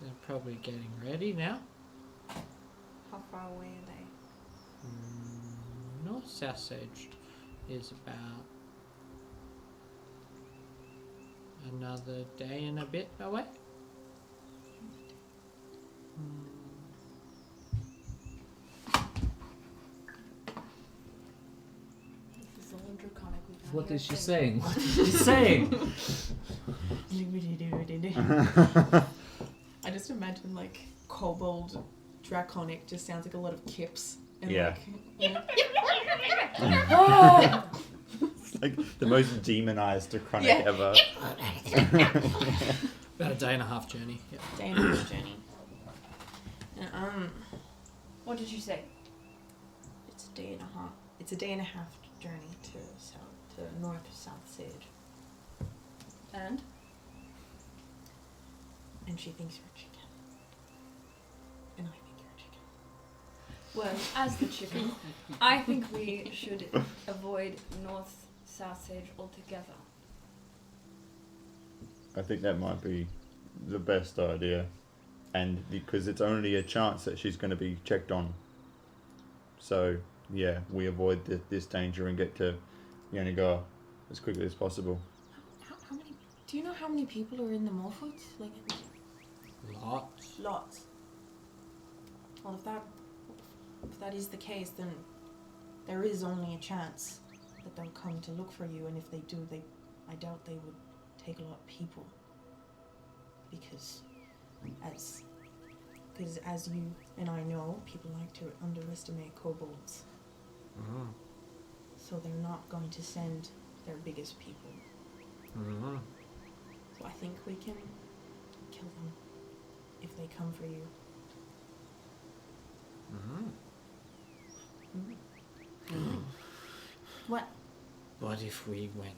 They're probably getting ready now. How far away are they? North South Sage is about another day and a bit away. This is all draconic. We can't What hear is she a thing. saying? What is she saying? I just imagine like kobold draconic just sounds like a lot of kips. And Yeah. Like, Like the most demonized draconic Yeah. ever. About a day and a half journey. Yeah. day and a half journey. And, What did you say? it's a day and a half. It's a day and a half journey to North South Sage, And? and she thinks you're a chicken, and I think you're a chicken. Well, as the chicken, I think we should avoid North-South Sage altogether. I think that might be the best idea, and because it's only a chance that she's going to be checked on. So yeah, we avoid this danger and get to Yonigar as quickly as possible. How many? Do you know how many people are in the Morphoods? Like Lots. lots. Well, if that is the case, then there is only a chance that they'll come to look for you, and if they do, I doubt they would take a lot of people. Because as you and I know, people like to underestimate kobolds. So they're not going to send their biggest people. So I think we can kill them if they come for you. What? What if we went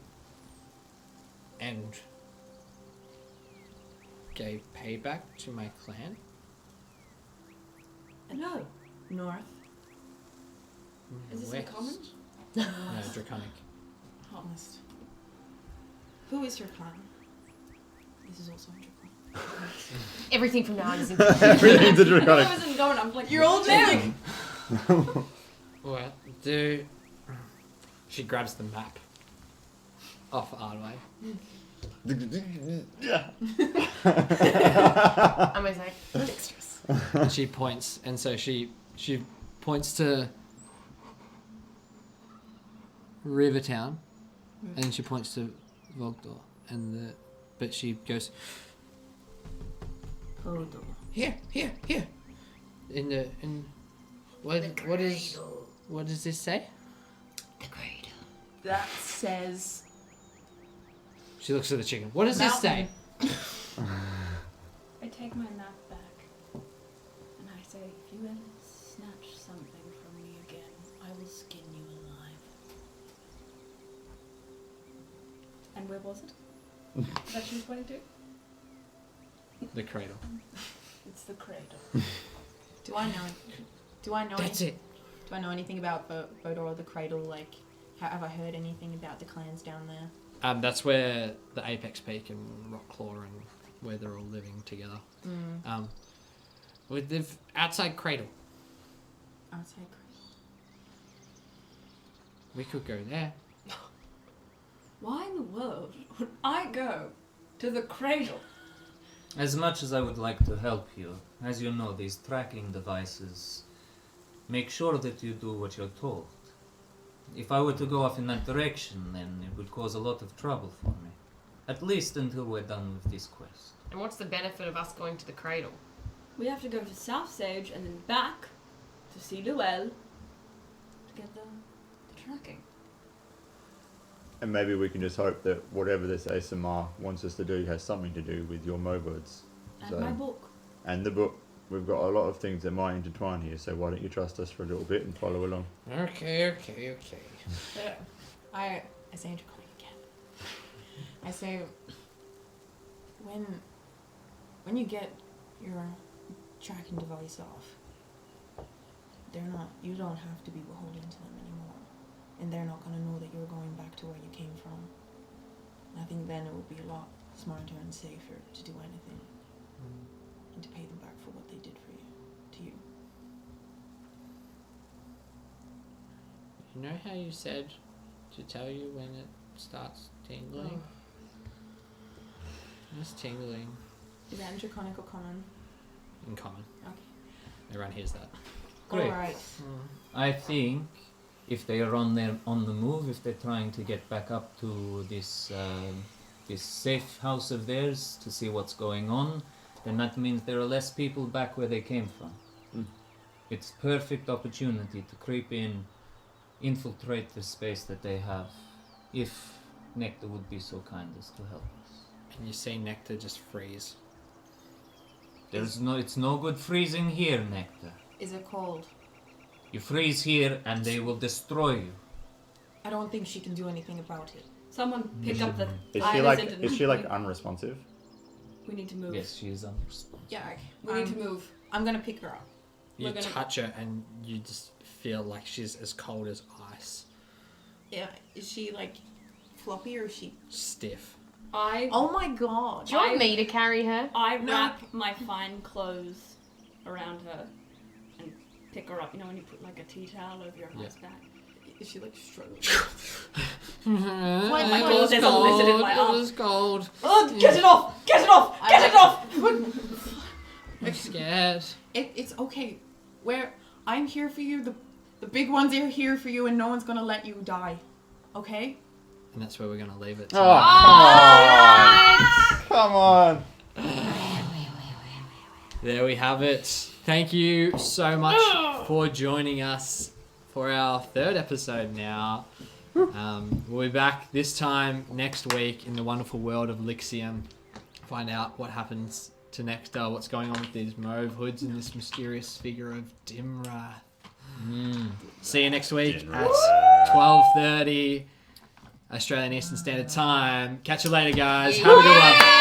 and gave payback to my clan? No. North. Is this West. uncommon? No, draconic. Honest. Who is your clan? This is also your clan. Everything from now on is in Everything's a draconic. I wasn't going. I'm like, You're all there. Well, she grabs the map off Ardway. Yeah. I'm always like, dexterous. And she points, and so she points to Rivertown, and she points to Vogdor, but she goes here. What does this say? The cradle. That says She looks at the chicken. What does this say? I take my map back, and I say, if you ever snatch something from me again, I will skin you alive. And where was it? That she was pointing to? The cradle. It's the cradle. Do I know? That's it. Do I know anything about Bodor or the Cradle? Like, have I heard anything about the clans down there? That's where the Apex Peak and Rockclaw and where they're all living together. We live outside Cradle. Outside Cradle. We could go there. Why in the world would I go to the cradle? As much as I would like to help you, as you know, these tracking devices make sure that you do what you're told. If I were to go off in that direction, then it would cause a lot of trouble for me. At least until we're done with this quest. And what's the benefit of us going to the cradle? We have to go to South Sage and then back to see Luell to get the tracking. And maybe we can just hope that whatever this ASMR wants us to do has something to do with your Mobuds. And my book. And the book. We've got a lot of things that might intertwine here, so why don't you trust us for a little bit and follow along? Okay. I say draconic again. I say when you get your tracking device off, you don't have to be beholden to them anymore. And they're not gonna know that you're going back to where you came from. And I think then it would be a lot smarter and safer to do anything. And to pay them back for what they did for you, to you. You know how you said to tell you when it starts tingling? It's tingling. Is that in draconic or common? In common. Okay. Everyone hears that. Great. Alright. I think if they are on the move, if they're trying to get back up to this safe house of theirs to see what's going on, then that means there are less people back where they came from. It's perfect opportunity to creep in, infiltrate the space that they have, if Nectar would be so kind as to help us. And you see Nectar just freeze. It's no good freezing here, Nectar. Is it cold? You freeze here and they will destroy you. I don't think she can do anything about it. Someone pick up the Is she like unresponsive? We need to move. Yes, she is unresponsive. Yeah, okay. We need to move. I'm gonna pick her up. You We're gonna- touch her and you just feel like she's as cold as ice. Yeah, is she like floppy or is she? Stiff. Oh my god. Do you want me to carry her? I No. wrap my fine clothes around her and pick her up. You know when you put like a tea towel over your horse back? Is she like struggling? My What? God, there's a lizard in my arm. It was cold. Oh, get it off! Get it off! Get it off! I'm scared. It's okay. I'm here for you. The big ones are here for you, and no one's gonna let you die. Okay? And that's where we're gonna leave it. Come on! There we have it. Thank you so much for joining us for our third episode now. We'll be back this time next week in the wonderful world of Lixium. Find out what happens to Nectar, what's going on with these Mauve hoods and this mysterious figure of Dimrath. See you next week at 12:30 Australian Eastern Standard Time. Catch you later, guys. Have a good one.